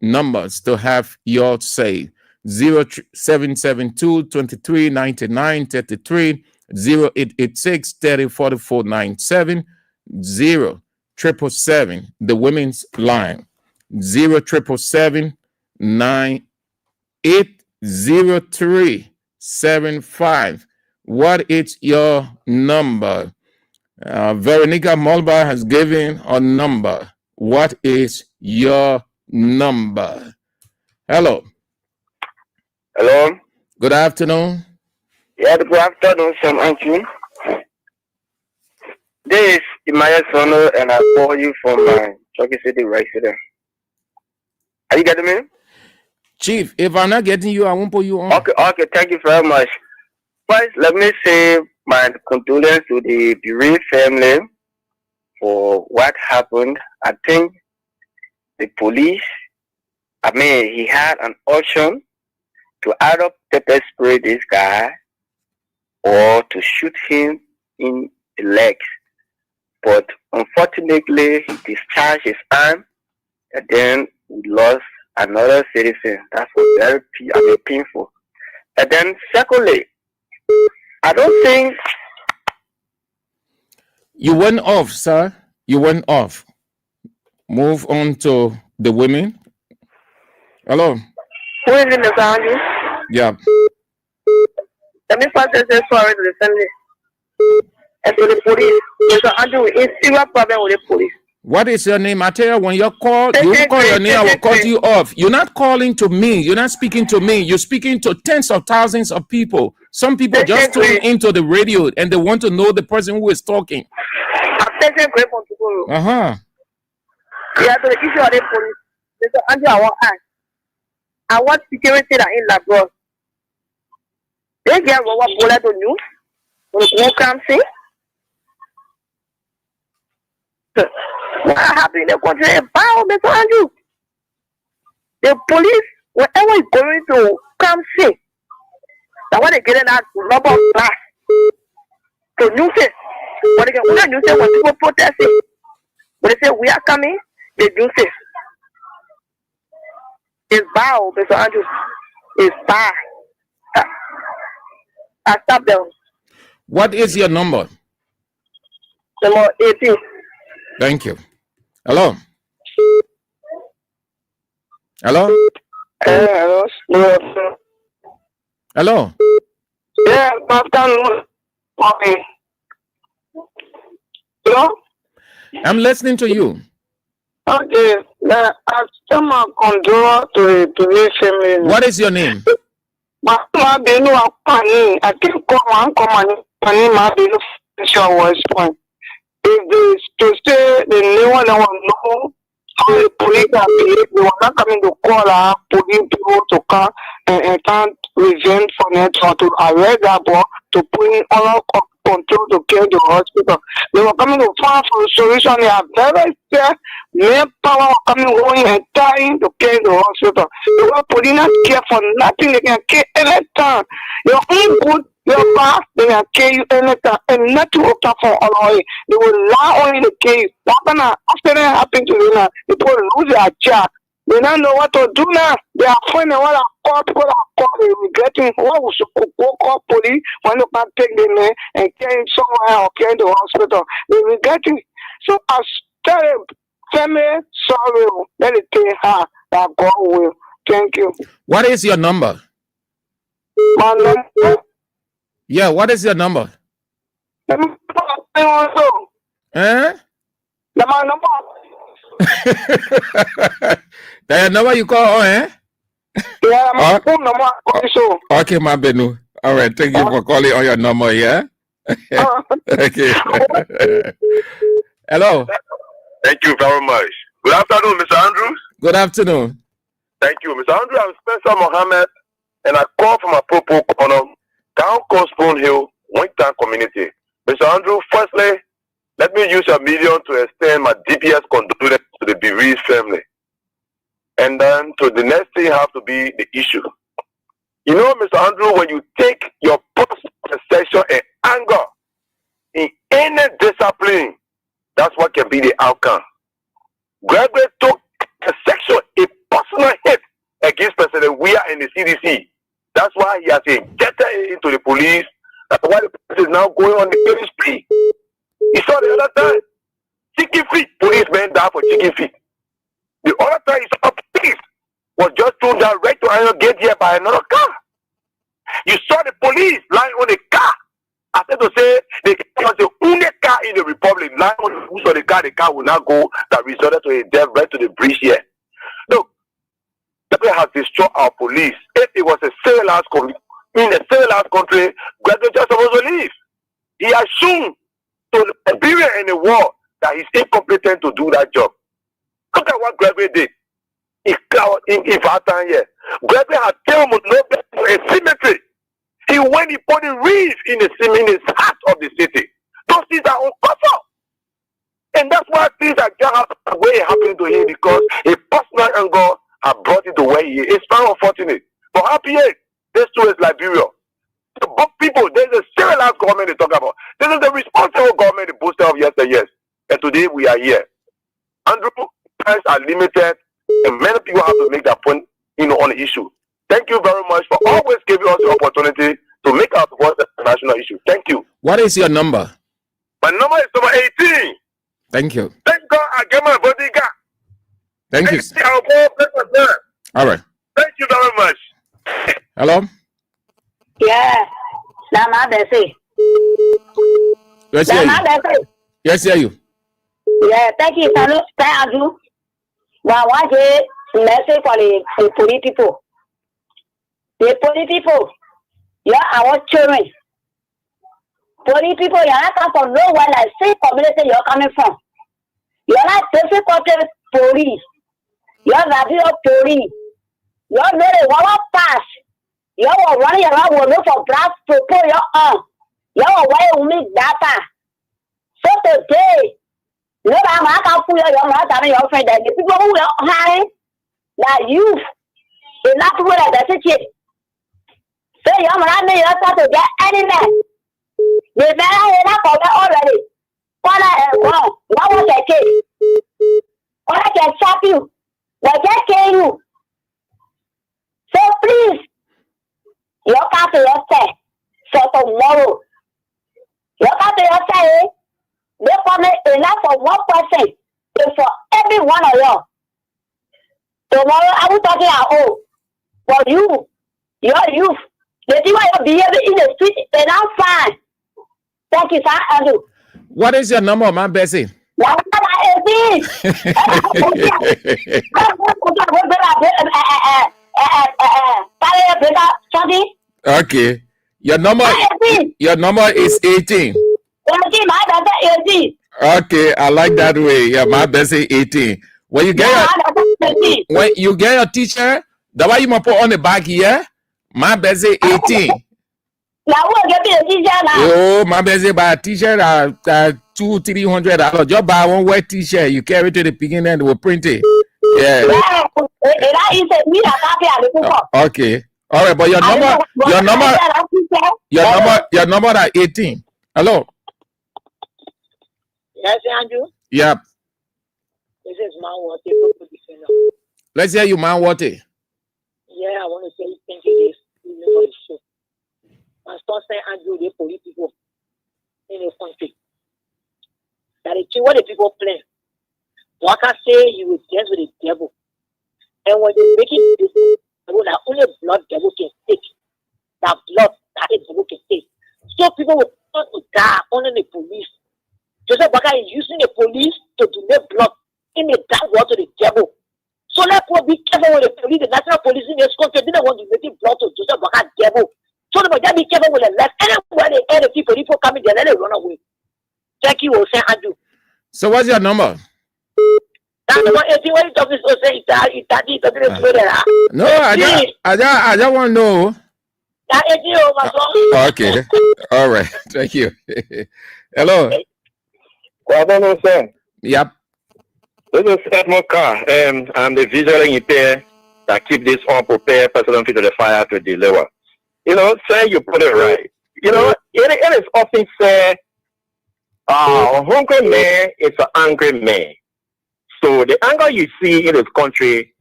numbers to have your say. 0772 23 99 33, 0886 30 44 97, 0777, the women's line 0777 980375. What is your number? Veronica Molba has given a number. What is your number? Hello. Hello. Good afternoon. Yeah, good afternoon, Sam Anki. This is Imaya Sono, and I call you from my Chucky City residence. Are you getting me? Chief, if I'm not getting you, I won't put you on. Okay, thank you very much. First, let me say my condolences to the bereaved family for what happened. I think the police, he had an option to either pepper spray this guy or to shoot him in the legs. But unfortunately, he discharged his arm, and then we lost another citizen. That was very painful. And then secondly, I don't think... You went off, sir. You went off. Move on to the women. Hello. Who is in the family? Yeah. Let me first say sorry to the family and to the police. Mr. Andrew is serious problem with the police. What is your name? I tell you, when you call your name, I will cut you off. You're not calling to me. You're not speaking to me. You're speaking to tens of thousands of people. Some people just tune into the radio and they want to know the person who is talking. I'm taking great on tomorrow. Yeah, to the issue of the police. Mr. Andrew, I want security in Labrador. They get what bullet on you. When come see. What happened in the country? Bow, Mr. Andrew. The police, wherever is going to come see. I want to get that number of class. So you say, when you say when people protest it, when they say we are coming, they do say. It's bow, Mr. Andrew. It's bad. I stop them. What is your number? Number 18. Thank you. Hello. Hello. Hello. Hello. Yeah, afternoon. Okay. Hello? I'm listening to you. Okay. I still my control to the police family. What is your name? I think my was point. If they to say the new one I want know how the police are behaving, they were not coming to call our police people to come and can't resent for them to arrest that boy to put in all control to care the hospital. They were coming to find for a solution. They are very fair. Manpower coming going and dying to care the hospital. They were putting not care for nothing. They can care anytime. Your own good, your bad, they can care you anytime. And nothing will come from all the way. They will lie only the case. After that happened to them now, people lose their job. They don't know what to do now. They are finding what I call people that call they regretting what we should go call police when they can't take them there and carry him somewhere or carry the hospital. They regretting. So I tell them, family, sorry, let it take her that God will. Thank you. What is your number? My number? Yeah, what is your number? Eh? My number. The number you call, eh? Yeah, my phone number. Okay, my Benu. All right, thank you for calling on your number, yeah? Okay. Hello. Thank you very much. Good afternoon, Mr. Andrews. Good afternoon. Thank you, Mr. Andrews. I'm Spencer Mohammed, and I call from a Popo Corner, Town Coast Spoon Hill, Wingtown community. Mr. Andrews, firstly, let me use a medium to extend my DPS condolences to the bereaved family. And then to the next thing have to be the issue. You know, Mr. Andrew, when you take your personal perception and anger in any discipline, that's what can be the outcome. Gregory took a personal hit against President Weah and the CDC. That's why he has injected it into the police. That's why the police is now going on the killing spree. He saw the other time, chicken feet, policemen died for chicken feet. The other time he saw a police was just thrown down right to Iron Gate here by another car. You saw the police lying on the car. I said to say the car was the only car in the Republic lying on the roof of the car will not go that resulted to a death right to the bridge here. Look, that has destroyed our police. If it was a civilized country, in a civilized country, Gregory just supposed to leave. He has shown to Liberia in the world that he's incompetent to do that job. Look at what Gregory did. In Vatan here. Gregory had killed no for a cemetery. He went, he put a reef in the heart of the city. Those things are uncovered. And that's why things are just happening to him because a personal anger has brought it to where he is. It's very unfortunate. But happy yet, this too is Liberia. The book people, there's a serialized government they talk about. This is the responsible government they boasted of yesterday. And today we are here. Andrew, times are limited and many people have to make that point, on the issue. Thank you very much for always giving us the opportunity to make our voice a national issue. Thank you. What is your number? My number is number 18. Thank you. Thank God I get my bodyguard. Thank you. All right. Thank you very much. Hello? Yeah. Yes, hear you. Yes, hear you. Yeah, thank you. Thank you. Well, what is the message for the police people? The police people, yeah, our children. Police people, you're not come from nowhere, like same community you're coming from. You're not difficult police. Your radio police. Your little wall pass. Your running around with for brass to pull your arm. Your way will meet data. So today, no, I'm not pull your mouth and your friend that the people who are high, that youth, is not what I said. So you're not to get any man. The man I have already. What was that case? What I can stop you? What I can you? So please, you can't yourself. So tomorrow, you can't yourself. They promise enough for 1% for every one of you. Tomorrow I will talk about home. But you, your youth, the people you behave in the street, they're not fine. Thank you, sir, Andrew. What is your number, my Bessie? Okay. Your number is 18. Okay, I like that way. Yeah, my Bessie 18. When you get your teacher, the way you might put on the back here, my Bessie 18. Oh, my Bessie buy a t-shirt at $200-300. Just buy one white t-shirt. You carry it to the beginning and we'll print it. Yeah. Okay. All right, but your number at 18. Hello. Yes, Andrew. Yep. This is Man Water. Let's hear you, Man Water. Yeah, I want to say thank you for the show. I start saying Andrew, the police people in the country. That is what the people play. What I say, you will dance with the devil. And when you make it, that only blood devil can take. That blood that the devil can take. So people will not to die only the police. Joseph Baka is using the police to donate blood in the dark water to the devil. So let's be careful with the police, the national police in this country. They don't want to make blood to Joseph Baka devil. So they must be careful with the left. Anywhere they hear the people coming there, let them run away. Thank you, Jose Andrew. So what's your number? That's the one. If you want to say no, I don't want to know. Okay. All right. Thank you. Hello. Yep. This is Edmund Carr, and I'm the visually impaired that keep this unprepared person to the fire to deliver. You know, say you put it right. You know, it is often said, a hungry man is an angry man. So the anger you see in this country,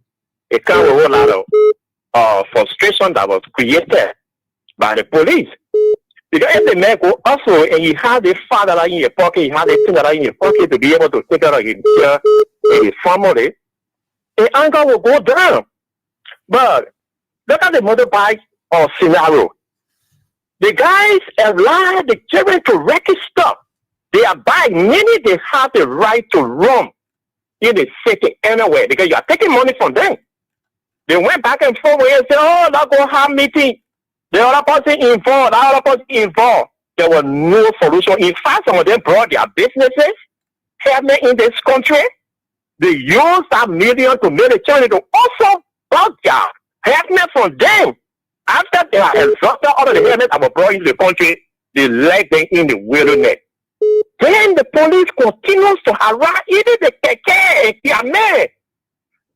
it comes with a whole lot of frustration that was created by the police. Because if the man go also and he has the father in your pocket, he has the thing in your pocket to be able to take care of himself and his family, the anger will go down. But look at the motorbike scenario. The guys allow the children to wreck stuff. They are buying many, they have the right to roam in the city anywhere because you are taking money from them. They went back and forth and said, oh, not go have meeting. The other person involved, the other person involved. There was no solution. In fact, some of them brought their businesses happening in this country. They used that million to make the children to also bought their helpment from them. After they are exhausted all of the helpment that were brought into the country, they left them in the wilderness. Then the police continues to harass even the keke and their men.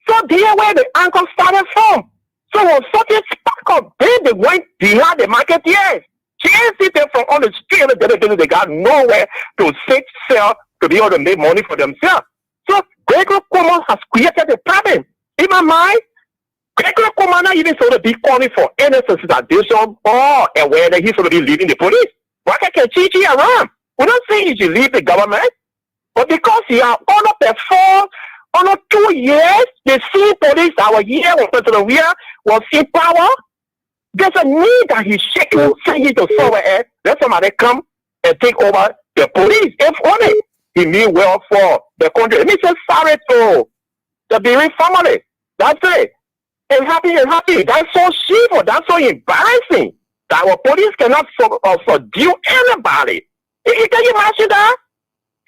So there where the anger started from. So when something spark up, then they went behind the market, yes. Chasing them from on the street, they got nowhere to sit, sell, to be able to make money for themselves. So Gregory Cuomo has created a problem. In my mind, Gregory Cuomo not even sort of be calling for any sensitization or awareness. He's sort of be leading the police. Why can't he around? We're not saying he should leave the government, but because he has underperformed on 2 years, the same police our year when President Weir was in power, there's a need that he shake it, send it to somewhere else, let somebody come and take over the police. If only he mean well for the country. It means sorry to the Bereaved family. That's it. And happy. That's so shameful. That's so embarrassing that our police cannot subdue anybody. Can you imagine that?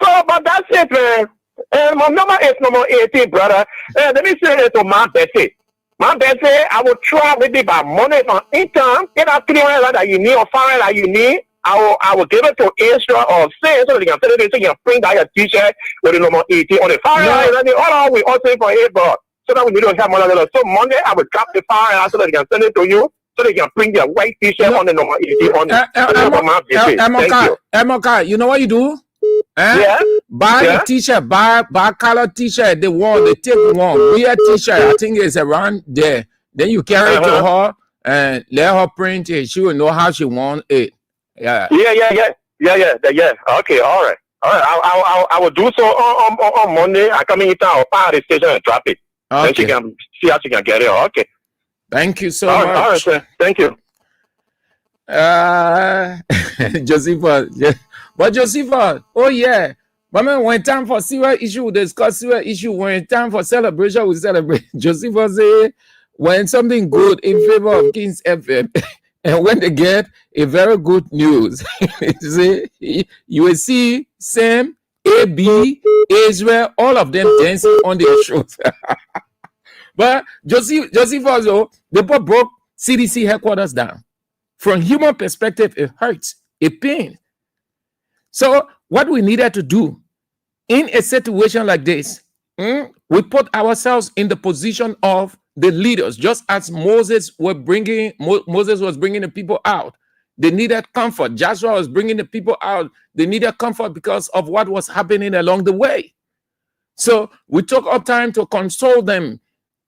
So, but that's it, man. My number is number 18, brother. Let me say it to my Bessie. My Bessie, I will try with it by money from income. Get out $300 that you need or $500 that you need. I will give it to Israel or say so they can tell it so you can print out your t-shirt with the number 18 on the $500. All we all say for it, but so that we need to have more. So Monday I will drop the $500 so that they can send it to you. So they can print their white t-shirt on the number 18 on the Emoka, you know what you do? Yeah. Buy a t-shirt, buy color t-shirt. They take one. Wear t-shirt. I think it's around there. Then you carry it to her and let her print it. She will know how she wants it. Yeah. Okay, all right. I will do so on Monday. I come in town, I'll buy the station and drop it. Okay. Then she can see how she can get it. Okay. Thank you so much. All right, sir. Thank you. Josepha. But Josepha, oh yeah. But man, when time for serious issue, we discuss serious issue. When time for celebration, we celebrate. Josepha say when something good in favor of King's FM, and when they get a very good news, see, you will see Sam, AB, Israel, all of them dancing on their shows. But Joseph also, they broke CDC headquarters down. From human perspective, it hurts, it pains. So what we needed to do in a situation like this, we put ourselves in the position of the leaders, just as Moses was bringing the people out. They needed comfort. Joshua was bringing the people out. They needed comfort because of what was happening along the way. So we took up time to console them.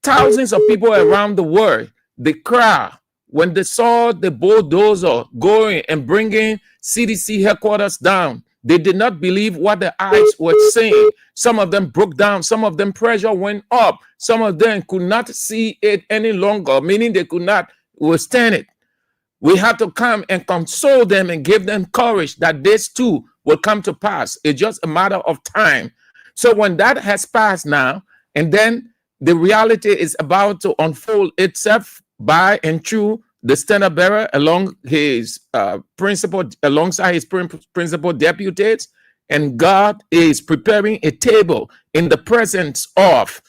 Thousands of people around the world, they cried when they saw the bulldozer going and bringing CDC headquarters down. They did not believe what their eyes were saying. Some of them broke down. Some of them pressure went up. Some of them could not see it any longer, meaning they could not withstand it. We had to come and console them and give them courage that this too will come to pass. It's just a matter of time. So when that has passed now, and then the reality is about to unfold itself by and through the standard bearer alongside his principal deputies, and God is preparing a table in the presence of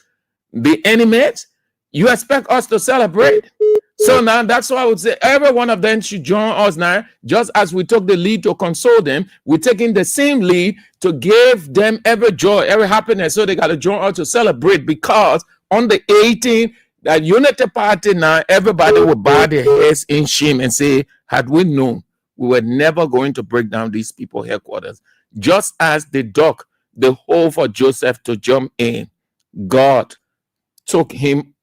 the enemies. You expect us to celebrate. So now that's why I would say every one of them should join us now. Just as we took the lead to console them, we're taking the same lead to give them every joy, every happiness. So they got to join us to celebrate, because on the 18th, that unity party now, everybody will bow their heads in shame and say, had we known, we were never going to break down these people's headquarters. Just as they dug the hole for Joseph to jump in, God took him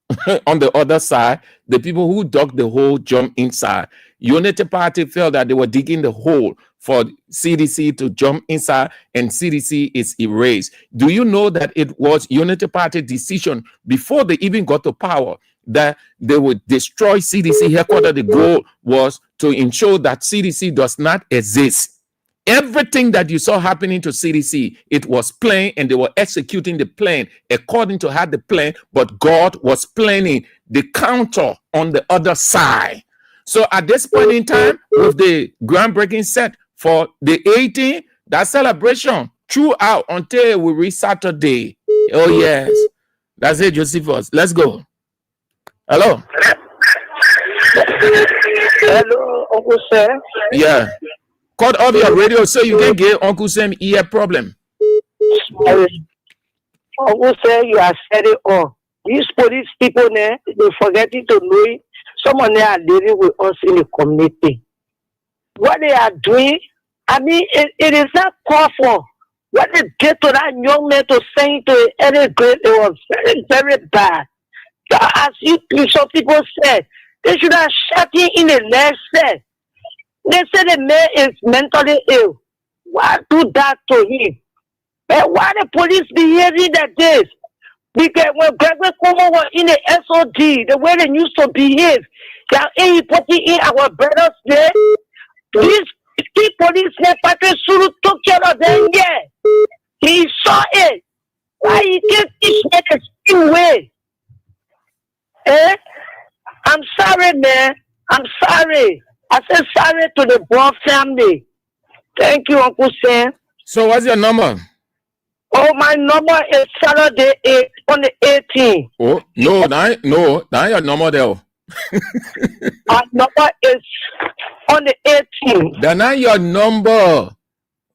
on the other side. The people who dug the hole jumped inside. Unity Party felt that they were digging the hole for CDC to jump inside, and CDC is erased. Do you know that it was Unity Party decision before they even got to power that they would destroy CDC headquarters? The goal was to ensure that CDC does not exist. Everything that you saw happening to CDC, it was planned, and they were executing the plan according to how the plan, but God was planning the counter on the other side. So at this point in time, with the groundbreaking set for the 18th, that celebration throughout until we reach Saturday. Oh yes, that's it, Josephus. Let's go. Hello. Hello, Uncle Sam. Yeah. Cut off your radio so you can get Uncle Sam ear problem. Uncle Sam, you are said it all. These police people, they forgetting to know it. Some of them are dealing with us in the community. What they are doing, I mean, it is not called for. What they did to that young man to sing to any grade, it was very, very bad. So as some people said, they should have shot him in the leg. They say the man is mentally ill. Why do that to him? But why the police behaving like this? Because when Gregory Cuomo was in the SOD, the way they used to behave, they put it in our brothers there. These policemen, Patrick Sulu, took care of them. Yeah, he saw it. Why he can't teach me the same way? I'm sorry, man. I'm sorry. I said sorry to the Brown family. Thank you, Uncle Sam. So what's your number? Oh, my number is Saturday on the 18th. Oh, no, now your number there. My number is on the 18th. Then now your number.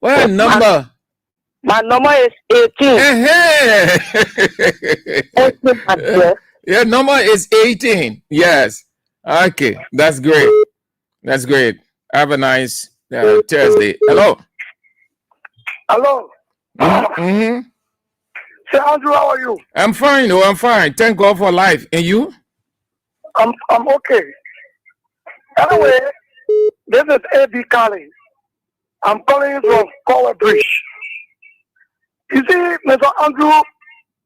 What number? My number is 18. Your number is 18. Yes. Okay. That's great. That's great. Have a nice Thursday. Hello. Hello. Mm-hmm. Say, Andrew, how are you? I'm fine. Oh, I'm fine. Thank God for life. And you? I'm okay. Anyway, this is A.B. Collins. I'm calling you from Color Bridge. You see, Mr. Andrew,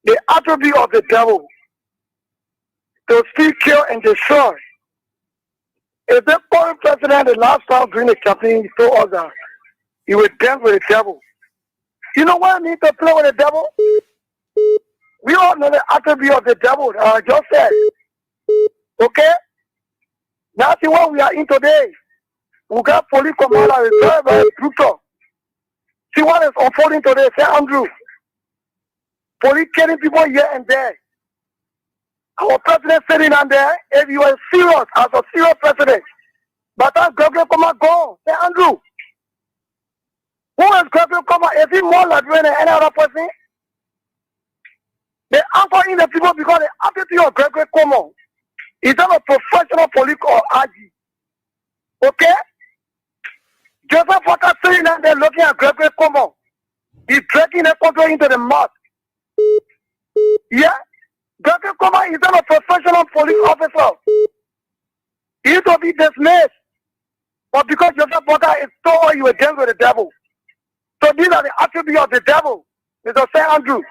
the attribute of the devil to steal, kill, and destroy. If the current president, the last time during the campaign, he told us that he would dance with the devil. You know what I mean to play with the devil? We all know the attribute of the devil. I just said. Okay? That's what we are in today. We got police commander is very, very brutal. See what is unfolding today. Say, Andrew, police killing people here and there. Our president sitting down there, if you are serious, as a serious president, but that's Gregory Coma gone. Say, Andrew, who is Gregory Coma? Is he more Liberian than any other person? They answer in the people because the attitude of Gregory Coma is not a professional police or RG. Okay? Joseph Walker sitting down there looking at Gregory Coma. He's dragging the country into the mud. Yeah? Gregory Coma is not a professional police officer. He used to be dismissed. But because Joseph Walker is told you were dealing with the devil. So these are the attributes of the devil. Mr. St. Andrew.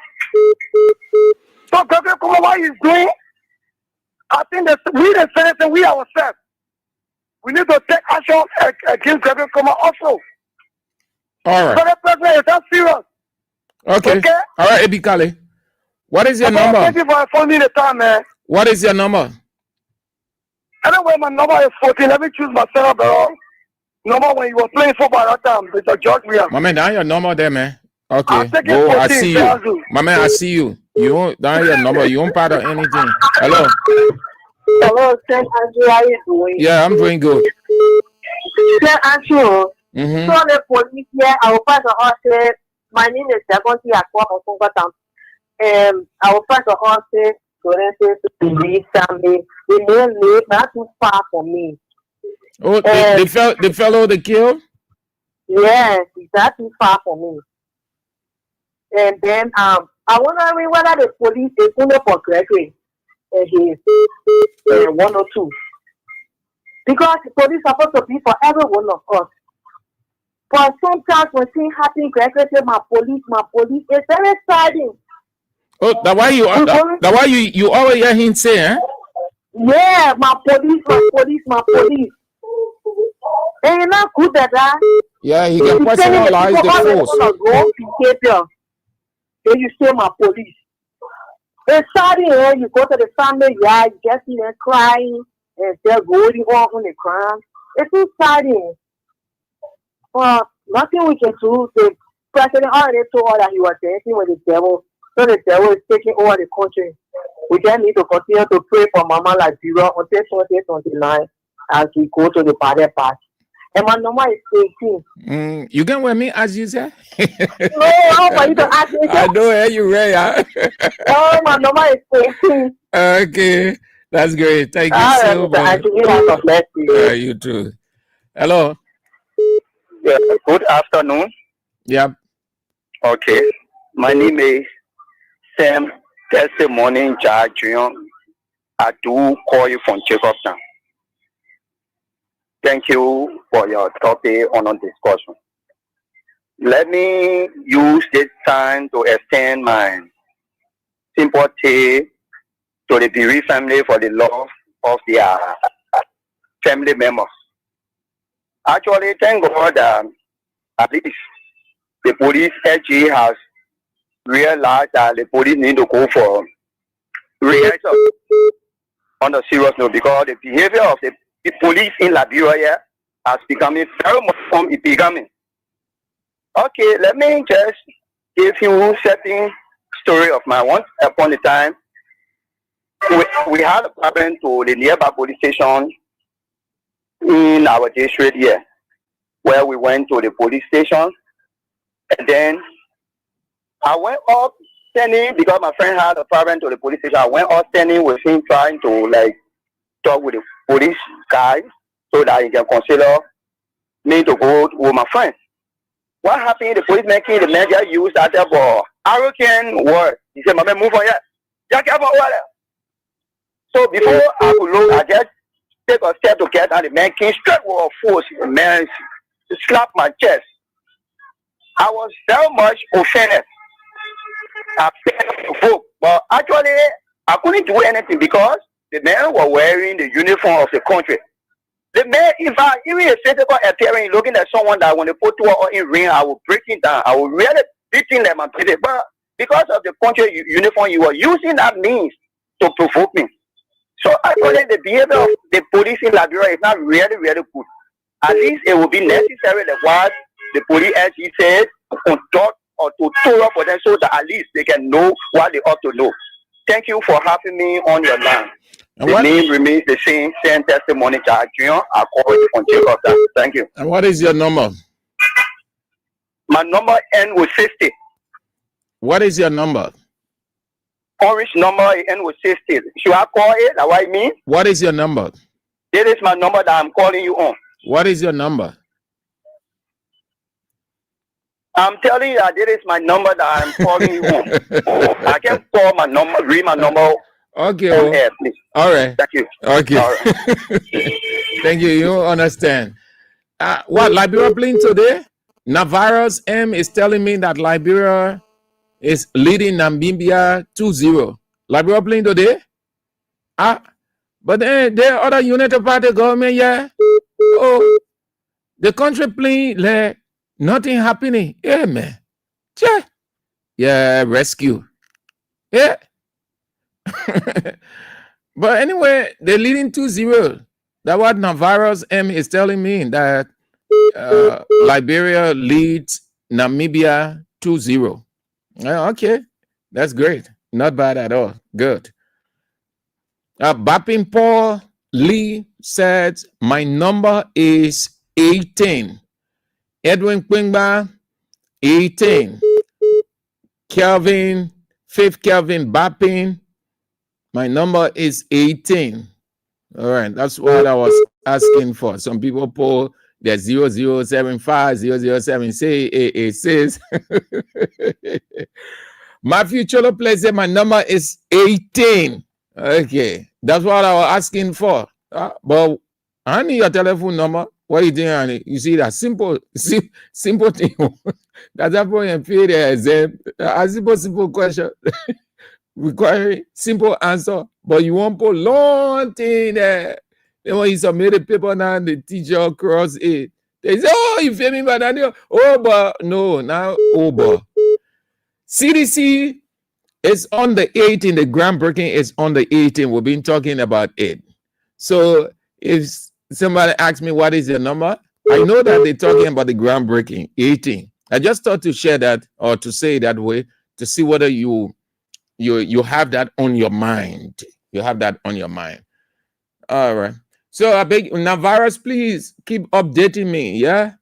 So Gregory Coma, what he's doing, I think that we the citizens, we ourselves, we need to take action against Gregory Coma also. All right. So the president is not serious. Okay. All right, Ebi Kale. What is your number? Thank you for informing me the time, man. What is your number? Anyway, my number is 14. Let me choose my center barrel. Number when you were playing football that time, Mr. George William. My man, down your number there, man. Okay. I'll take Go, it 14, I see you. My man, I see you. You won't down your number. You won't part of anything. Hello. Hello, St. Andrew. How you doing? Yeah, I'm doing good. St. Andrew. Mm-hmm. So the police here, I will pass the horse. My name is Jagonti Akwa Mokongatan. I will pass the horse to read something. The name live not too far from me. Oh, the fellow they killed? Yes, it's not too far from me. And then I wonder whether the police is going for Gregory and his 102. Because the police are supposed to be for every one of us. But sometimes when things happen, Gregory says, my police, it's very exciting. Oh, that's why you always hear him say, eh? Yeah, my police. And it's not good at that. Yeah, he can personalize the force. Then you say my police. It's starting here, you go to the family, yeah, you just see them crying, and they're going on the crime. It's exciting. Well, nothing we can do. The president already told us that he was dancing with the devil. So the devil is taking over the country. We just need to continue to pray for Mama Liberia until 2029 as we go to the party part. And my number is 18. You can wear me as you say? No, how for you to ask me? I know you ready. Oh, my number is 18. Okay, that's great. Thank you so much. You too. Hello. Yeah, good afternoon. Yep. Okay. My name is Sam Testimony Jajuan. I do call you from Jacobstown. Thank you for your topic on our discussion. Let me use this time to extend my sympathy to the bereaved family for the loss of their family members. Actually, thank God that at least the police SG has realized that the police need to go for reaction on a serious note because the behavior of the police in Liberia has become very much becoming. Okay, let me just give you certain story of my once upon a time. We had a problem to the nearby police station in our district here, where we went to the police station, and then I went up standing because my friend had a problem to the police station. I went up standing with him trying to like talk with the police guy so that he can consider me to go with my friend. What happened? The policeman came, the man just used that for arrogant word. He said, "My man, move on here. Just get on water." So before I could look, I just take a step to get out. The man came straight with force. The man slapped my chest. I was very much offended. I begged to vote, but actually I couldn't do anything because the men were wearing the uniform of the country. The man, in fact, even a physical appearance, looking at someone that when they put two or in ring, I will break it down. I will really beating them and beat it. But because of the country uniform, you were using that means to provoke me. So actually, the behavior of the police in Liberia is not really, really good. At least it will be necessary that what the police, as he said, to conduct or to tour for them so that at least they can know what they ought to know. Thank you for having me on your line. The name remains the same. Send testimony to Junior. I call it from Talk Oct. Thank you. And what is your number? My number end with 60. What is your number? Orange number end with 60. Should I call it? That's what I mean. What is your number? This is my number that I'm calling you on. What is your number? I'm telling you that this is my number that I'm calling you on. I can call my number, read my number. Okay. On air, please. All right. Thank you. Okay. All right. Thank you. You understand. What Liberia playing today? Navarro's M is telling me that Liberia is leading Namibia 2-0. Liberia playing today? But then there are other United Party government, yeah. Oh, the country playing like nothing happening. Yeah, man. Yeah, rescue. Yeah. But anyway, they're leading 2-0. That's what Navarro's M is telling me, that Liberia leads Namibia 2-0. Okay, that's great. Not bad at all. Good. Bapping Paul Lee said, my number is 18. Edwin Quingba, 18. Kelvin, 5th Kelvin Bapping, my number is 18. All right, that's what I was asking for. Some people pull their 0075, 0076, 886. Matthew Cholo plays it, my number is 18. Okay, that's what I was asking for. But I need your telephone number. What are you doing, honey? You see that simple thing. That's a point and exam. A simple question. Requiring simple answer, but you won't put long thing there. Then when you submit the paper now, the teacher cross it. They say, oh, you feel me, but oh, but no, now over. CDC is on the 18. The groundbreaking is on the 18. We've been talking about it. So if somebody asks me what is your number, I know that they're talking about the groundbreaking 18. I just thought to share that or to say it that way to see whether you have that on your mind. You have that on your mind. All right. So I beg Navarro's, please keep updating me. Yeah.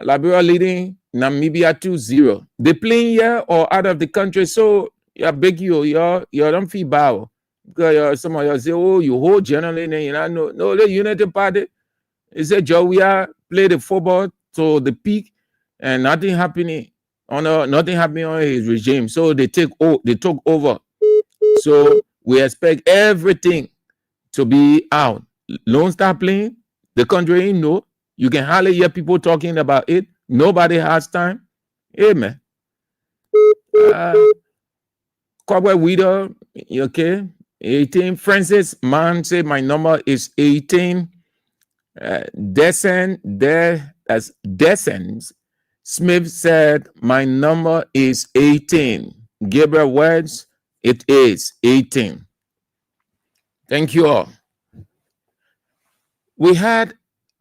Liberia leading Namibia 2-0. They playing here or out of the country. So I beg you don't feel bad. Because some of you say, oh, you hold generally, no, the United Party. It said Joe, we are play the football to the peak and nothing happening. Nothing happening on his regime. So they took over. So we expect everything to be out. Lone Star playing, the country ain't no. You can hardly hear people talking about it. Nobody has time. Amen. Cowboy Widow, okay. 18. Francis Man said my number is 18. That's Descent. Smith said, my number is 18. Gabriel Words, it is 18. Thank you all. We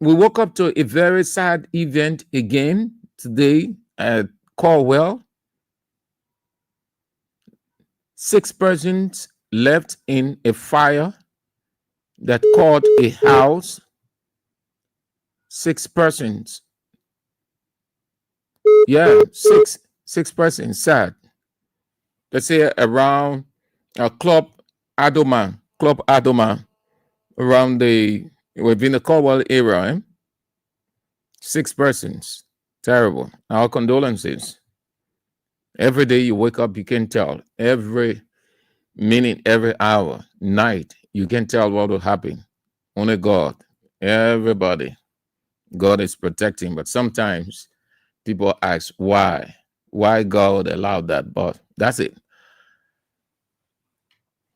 woke up to a very sad event again today at Corwell. 6 persons left in a fire that caught a house. 6 persons. Yeah, six persons sad. Let's say around Club Adoma, around within the Caldwell area. 6 persons. Terrible. Our condolences. Every day you wake up, you can tell. Every minute, every hour, night, you can tell what will happen. Only God. Everybody. God is protecting. But sometimes people ask why. Why God allowed that? But that's it.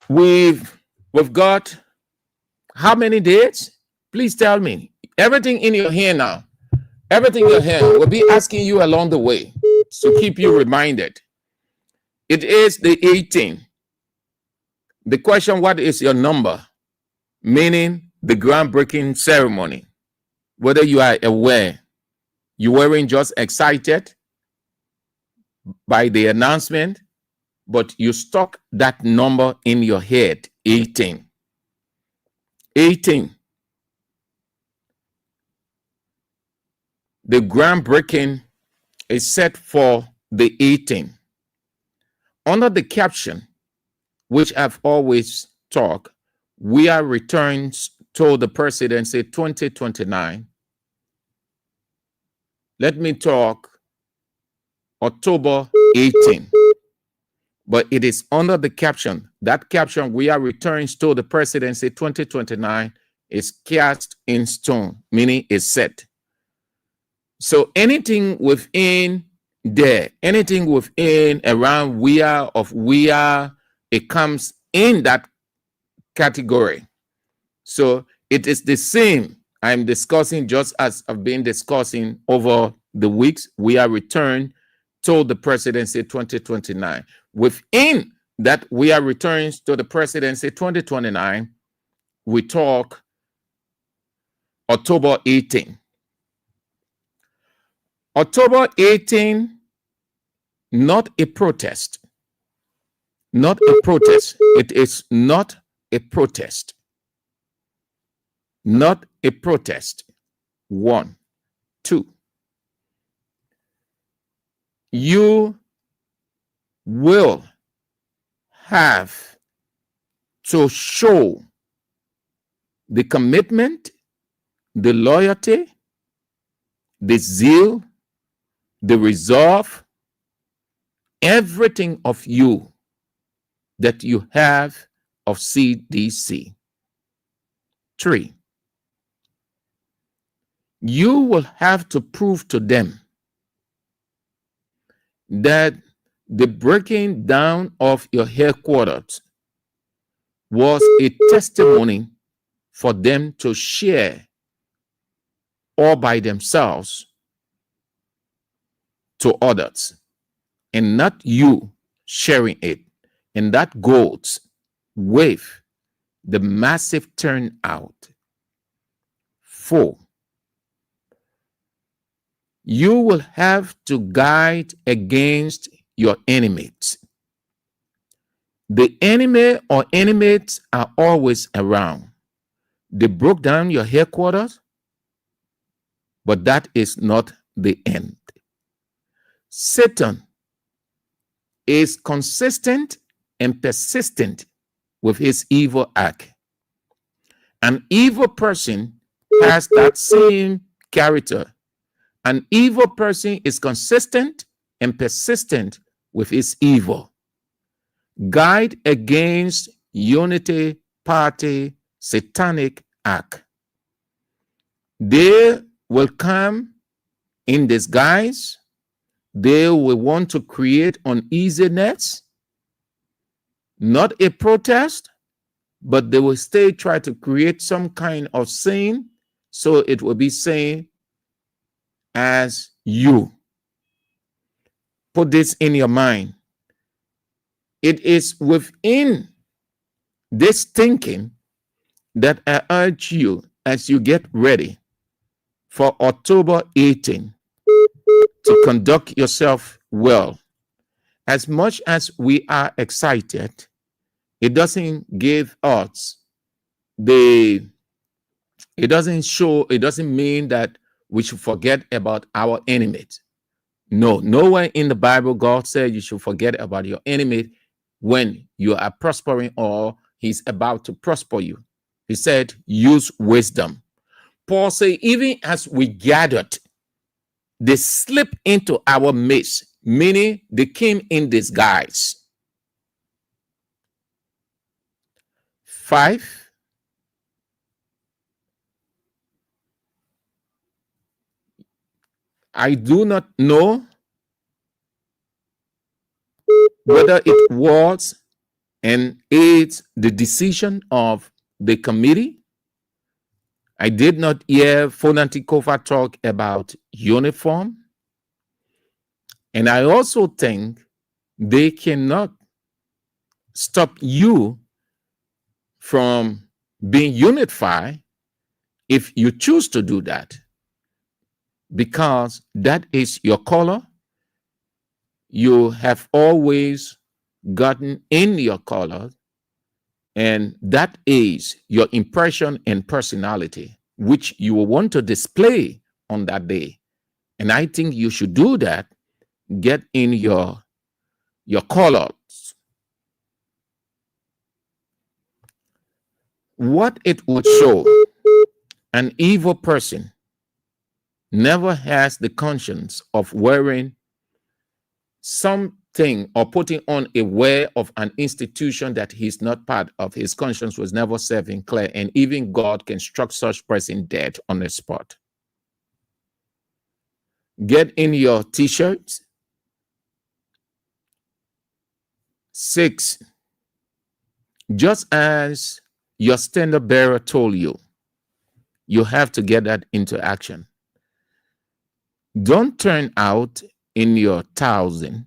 We've got how many days? Please tell me. Everything in your hand now. Everything in your hand will be asking you along the way to keep you reminded. It is the 18th. The question, what is your number? Meaning the groundbreaking ceremony. Whether you are aware, you weren't just excited by the announcement, but you stuck that number in your head, 18. 18. The groundbreaking is set for the 18. Under the caption, which I've always talked, we are returns to the presidency 2029. Let me talk October 18. But it is under the caption. That caption, we are returns to the presidency 2029, is cast in stone, meaning it's set. So anything within there, anything within around we are, it comes in that category. So it is the same I'm discussing, just as I've been discussing over the weeks. We are returned to the presidency 2029. Within that, we are returns to the presidency 2029. We talk October 18. October 18, not a protest. Not a protest. It is not a protest. Not a protest. 1. 2. You will have to show the commitment, the loyalty, the zeal, the resolve, everything of you that you have of CDC. 3. You will have to prove to them that the breaking down of your headquarters was a testimony for them to share all by themselves to others, and not you sharing it. And that goes with the massive turnout. 4. You will have to guide against your enemies. The enemy or enemies are always around. They broke down your headquarters, but that is not the end. Satan is consistent and persistent with his evil act. An evil person has that same character. An evil person is consistent and persistent with his evil. Guide against unity party satanic act. They will come in disguise. They will want to create uneasiness, not a protest, but they will still try to create some kind of scene, so it will be seen as you. Put this in your mind. It is within this thinking that I urge you, as you get ready for October 18, to conduct yourself well as much as we are excited, it doesn't give us the, it doesn't mean that we should forget about our enemies. No, nowhere in the Bible God said you should forget about your enemy when you are prospering or he's about to prosper you. He said, use wisdom. Paul said, even as we gathered, they slipped into our midst, meaning they came in disguise. 5, I do not know whether it was and aids the decision of the committee. I did not hear Fonanti Kofa talk about uniform. And I also think they cannot stop you from being unified if you choose to do that, because that is your color. You have always gotten in your color, and that is your impression and personality, which you will want to display on that day. And I think you should do that. Get in your colors. What it would show, an evil person never has the conscience of wearing something or putting on a wear of an institution that he's not part of. His conscience was never serving clear, and even God can struck such person dead on the spot. Get in your t-shirts. 6, just as your standard bearer told you, you have to get that into action. Don't turn out in your 1,000,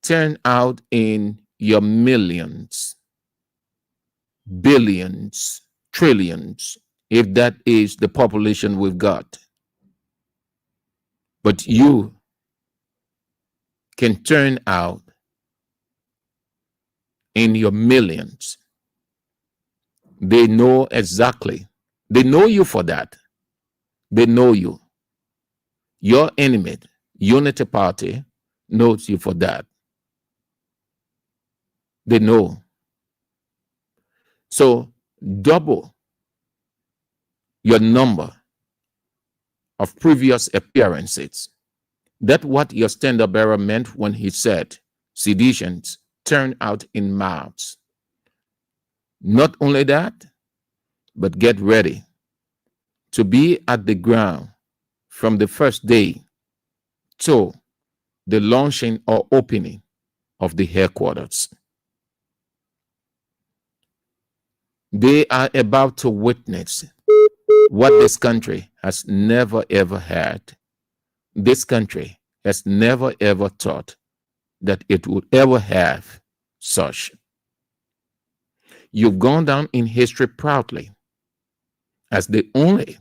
turn out in your millions, billions, trillions, if that is the population we've got. But you can turn out in your millions. They know exactly. They know you for that. They know you. Your enemy, Unity Party, knows you for that. They know. So double your number of previous appearances. That's what your standard bearer meant when he said, seditions turn out in mouths. Not only that, but get ready to be at the ground from the first day to the launching or opening of the headquarters. They are about to witness what this country has never ever had. This country has never ever thought that it would ever have such. You've gone down in history proudly as the only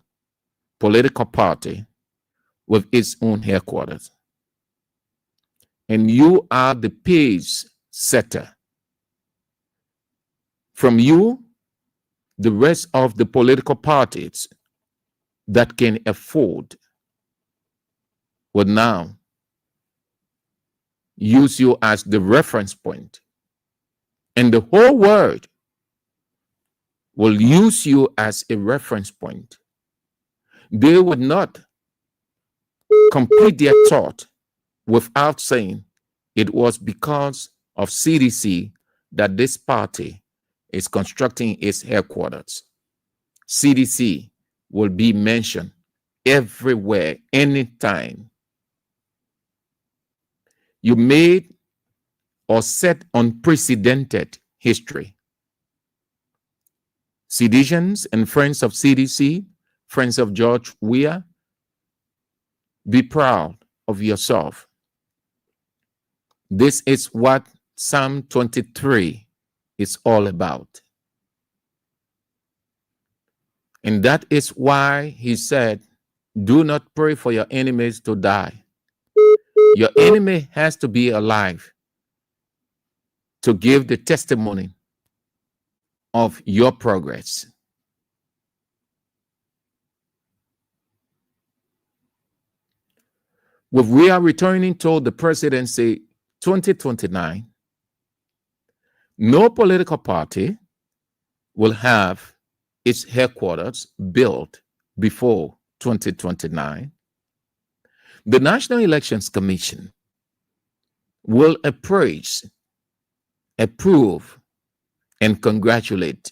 political party with its own headquarters. And you are the pace setter. From you, the rest of the political parties that can afford will now use you as the reference point. And the whole world will use you as a reference point. They would not complete their thought without saying it was because of CDC that this party is constructing its headquarters. CDC will be mentioned everywhere, anytime. You made or set unprecedented history. Seditions and friends of CDC, friends of George Weah, be proud of yourself. This is what Psalm 23 is all about. And that is why he said, do not pray for your enemies to die. Your enemy has to be alive to give the testimony of your progress. If we are returning to the presidency 2029, no political party will have its headquarters built before 2029. The National Elections Commission will appraise, approve, and congratulate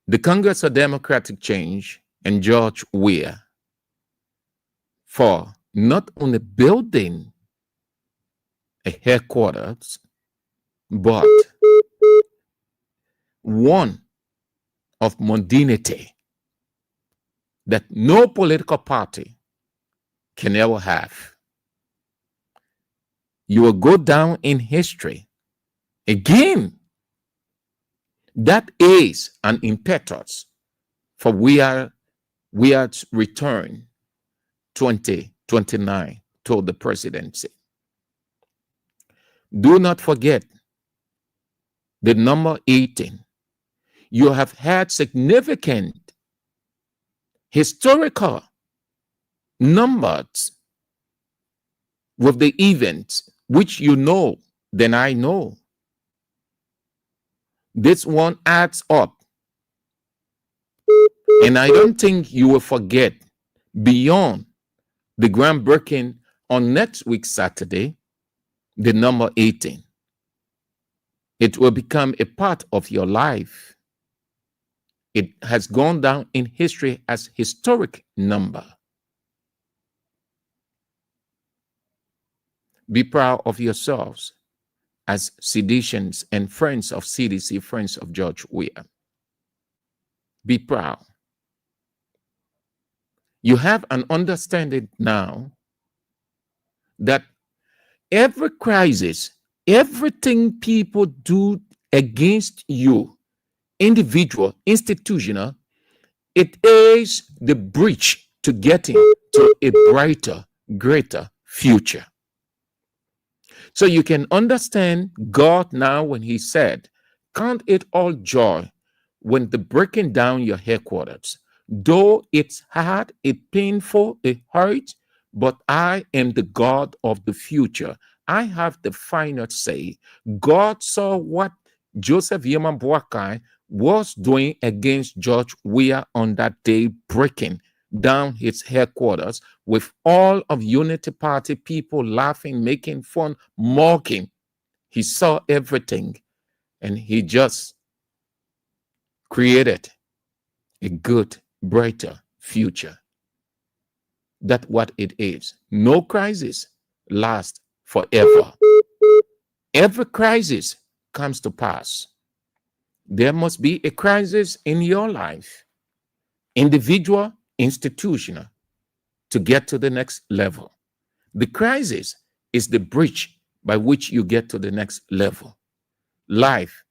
the Congress of Democratic Change and George Weah for not only building a headquarters, but one of modernity that no political party can ever have. You will go down in history again. That is an impetus for Weah's return 2029 to the presidency. Do not forget the number 18. You have had significant historical numbers with the events which you know than I know. This one adds up. And I don't think you will forget beyond the groundbreaking on next week, Saturday, the number 18. It will become a part of your life. It has gone down in history as historic number. Be proud of yourselves as Seditians and friends of CDC, friends of George Weah. Be proud. You have an understanding now that every crisis, everything people do against you, individual, institutional, it is the bridge to getting to a brighter, greater future. So you can understand God now when he said, count it all joy when the breaking down your headquarters. Though it's hard, it's painful, it hurts, but I am the God of the future. I have the final say. God saw what Joseph Yeman Boakai was doing against George Weah on that day, breaking down his headquarters with all of Unity Party people laughing, making fun, mocking. He saw everything and he just created a good, brighter future. That's what it is. No crisis lasts forever. Every crisis comes to pass. There must be a crisis in your life, individual, institutional, to get to the next level. The crisis is the bridge by which you get to the next level. Life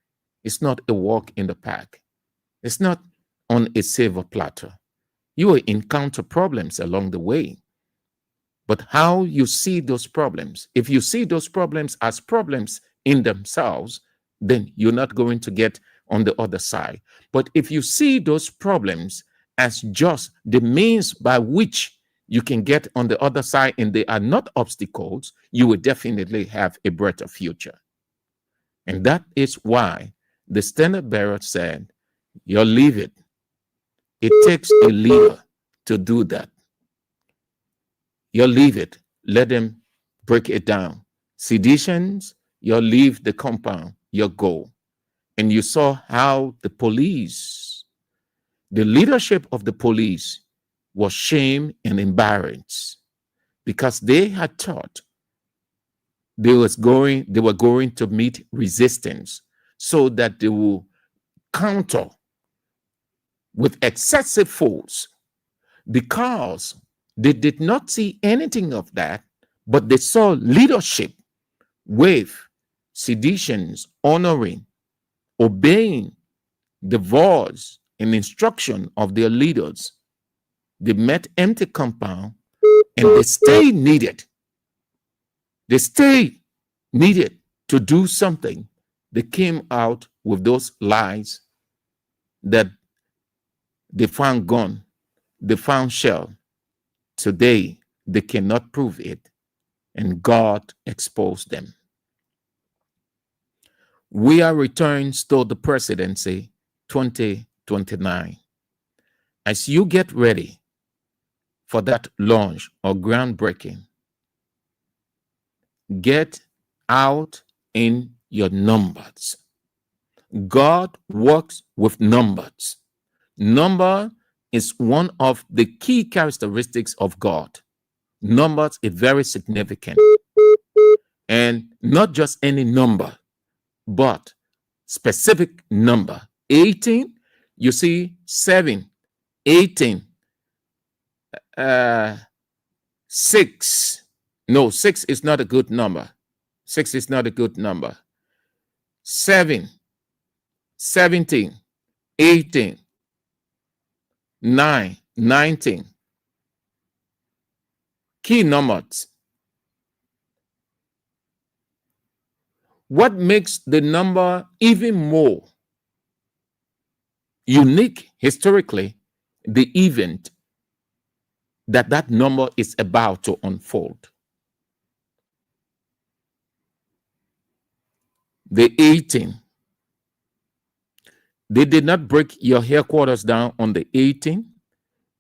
is not a walk in the park. It's not on a silver platter. You will encounter problems along the way. But how you see those problems, if you see those problems as problems in themselves, then you're not going to get on the other side. But if you see those problems as just the means by which you can get on the other side and they are not obstacles, you will definitely have a brighter future. And that is why the standard bearer said, you'll leave it. It takes a leader to do that. You'll leave it. Let them break it down. Seditions, you'll leave the compound, you'll go. And you saw how the police, the leadership of the police was shamed and embarrassed because they had thought they were going to meet resistance so that they will counter with excessive force, because they did not see anything of that, but they saw leadership with seditions honoring, obeying the voice and instruction of their leaders. They met empty compound and they stayed needed. They stayed needed to do something they came out with those lies that they found gun, they found shell. Today, they cannot prove it, and God exposed them. We are returning to the presidency 2029. As you get ready for that launch or groundbreaking, get out in your numbers. God works with numbers. Number is one of the key characteristics of God. Numbers is very significant. And not just any number, but specific number. 18, you see 7, 18, 6. No, 6 is not a good number. 6 is not a good number. 7, 17, 18, 9, 19. Key numbers. What makes the number even more unique historically, the event that number is about to unfold. The 18. They did not break your headquarters down on the 18,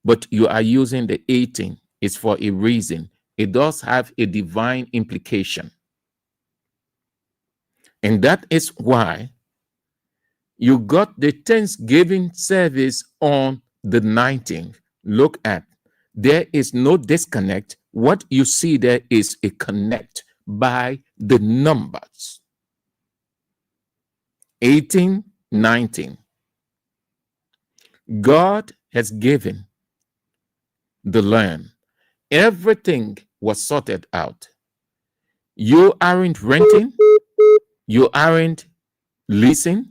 but you are using the 18. It's for a reason. It does have a divine implication. And that is why you got the Thanksgiving service on the 19th. Look at, there is no disconnect. What you see there is a connect by the numbers. 18, 19. God has given the land. Everything was sorted out. You aren't renting. You aren't leasing.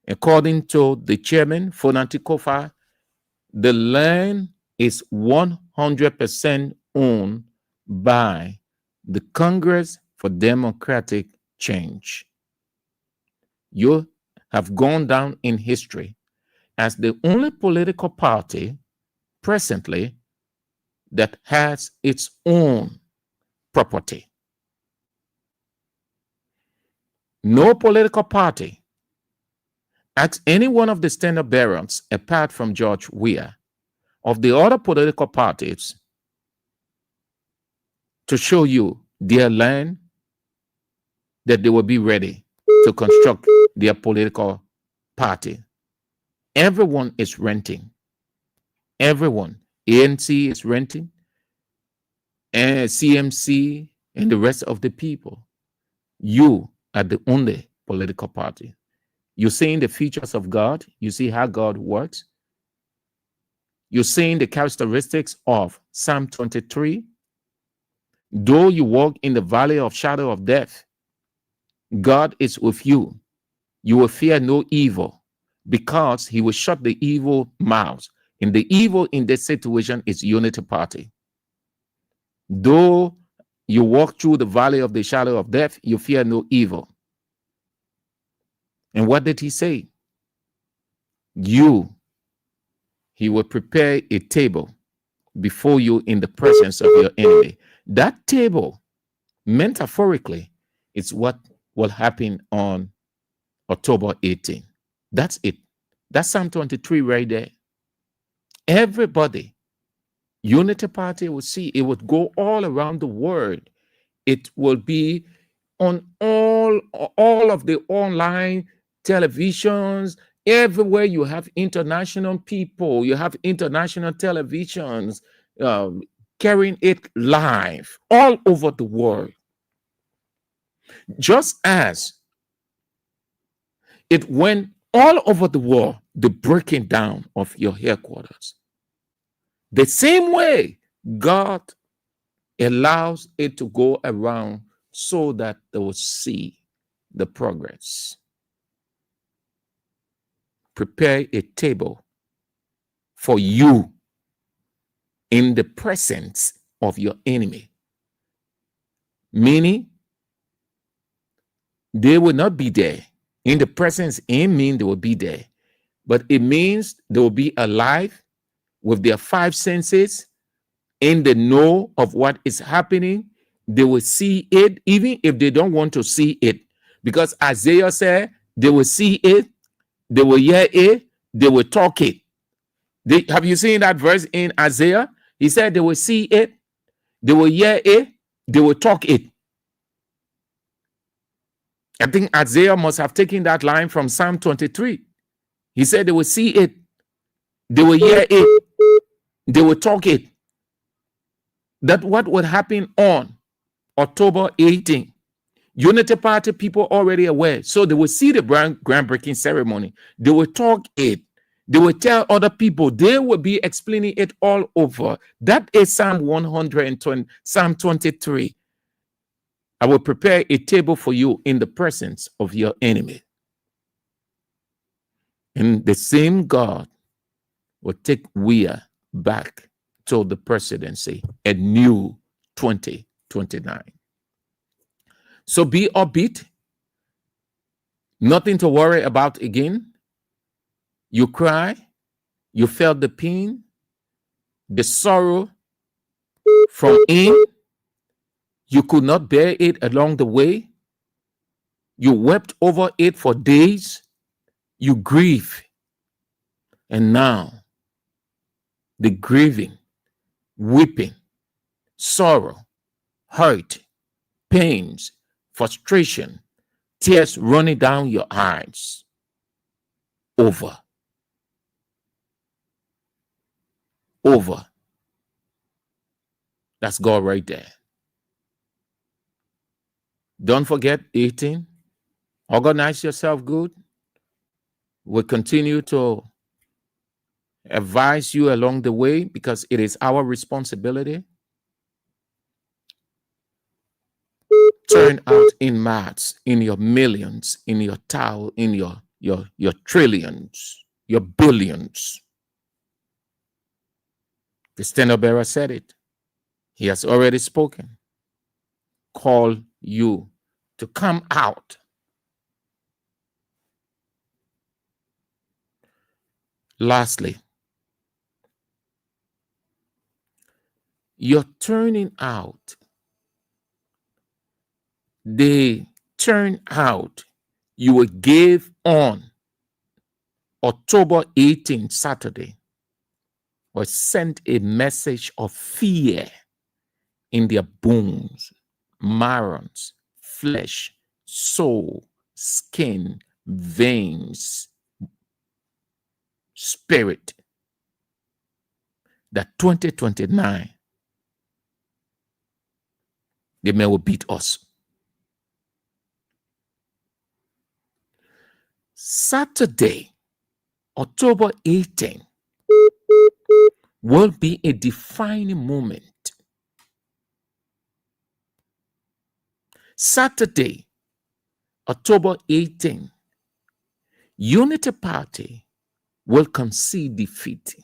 According to the chairman, Fonanti Kofa, the land is 100% owned by the Congress for Democratic Change. You have gone down in history as the only political party presently that has its own property. No political party. Ask any one of the standard bearers, apart from George Weah, of the other political parties to show you their land that they will be ready to construct their political party. Everyone is renting. Everyone. ANC is renting, and CMC and the rest of the people. You are the only political party. You're seeing the features of God. You see how God works. You're seeing the characteristics of Psalm 23. Though you walk in the valley of shadow of death, God is with you. You will fear no evil, because he will shut the evil mouths. And the evil in this situation is Unity Party. Though you walk through the valley of the shadow of death, you fear no evil. And what did he say? He will prepare a table before you in the presence of your enemy. That table, metaphorically, is what will happen on October 18. That's it. That's Psalm 23 right there. Everybody, Unity Party will see. It would go all around the world. It will be on all of the online televisions. Everywhere you have international people, you have international televisions carrying it live all over the world. Just as it went all over the world, the breaking down of your headquarters. The same way God allows it to go around so that they will see the progress. Prepare a table for you in the presence of your enemy. Meaning, They will not be there. In the presence, it means they will be there. But it means they will be alive with their five senses in the know of what is happening. They will see it, even if they don't want to see it. Because Isaiah said they will see it, they will hear it, they will talk it. Have you seen that verse in Isaiah? He said they will see it, they will hear it, they will talk it. I think Isaiah must have taken that line from Psalm 23. He said they will see it, they will hear it, they will talk it. That what would happen on October 18th. Unity Party people already aware. So they will see the groundbreaking ceremony. They will talk it. They will tell other people. They will be explaining it all over. That is Psalm 120, Psalm 23. I will prepare a table for you in the presence of your enemy. And the same God will take we back to the presidency, a new 2029. So be upbeat. Nothing to worry about again. You cry. You felt the pain, the sorrow from in. You could not bear it along the way. You wept over it for days. You grieve. And now, the grieving, weeping, sorrow, hurt, pains, frustration, tears running down your eyes. Over. Over. That's God right there. Don't forget eating. Organize yourself good. We'll continue to advise you along the way because it is our responsibility. Turn out in maths, in your millions, in your in your trillions, your billions. The standard bearer said it. He has already spoken. Call you to come out. Lastly, you're turning out. The turnout you will give on October 18th, Saturday, was sent a message of fear in their bones, marrows, flesh, soul, skin, veins, spirit. That 2029, the men will beat us. Saturday, October 18th, will be a defining moment. Saturday, October 18th, Unity Party will concede defeat.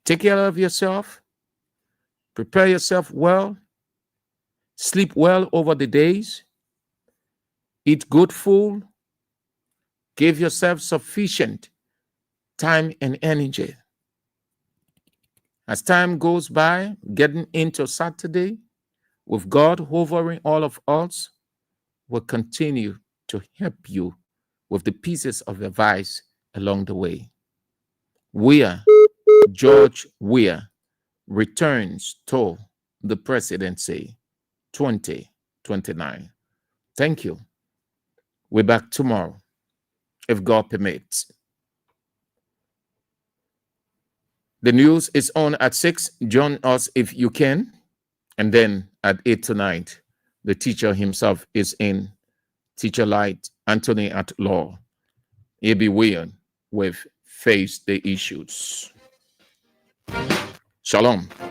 Take care of yourself. Prepare yourself well. Sleep well over the days. Eat good food. Give yourself sufficient time and energy. As time goes by, getting into Saturday, with God hovering all of us, will continue to help you with the pieces of advice along the way. George Weah returns to the presidency 2029. Thank you. We're back tomorrow, if God permits. The news is on at 6. Join us if you can. And then at 8 tonight, the teacher himself is in. Teacher Light, Anthony at Law. He'll be weird with Face the Issues. Shalom.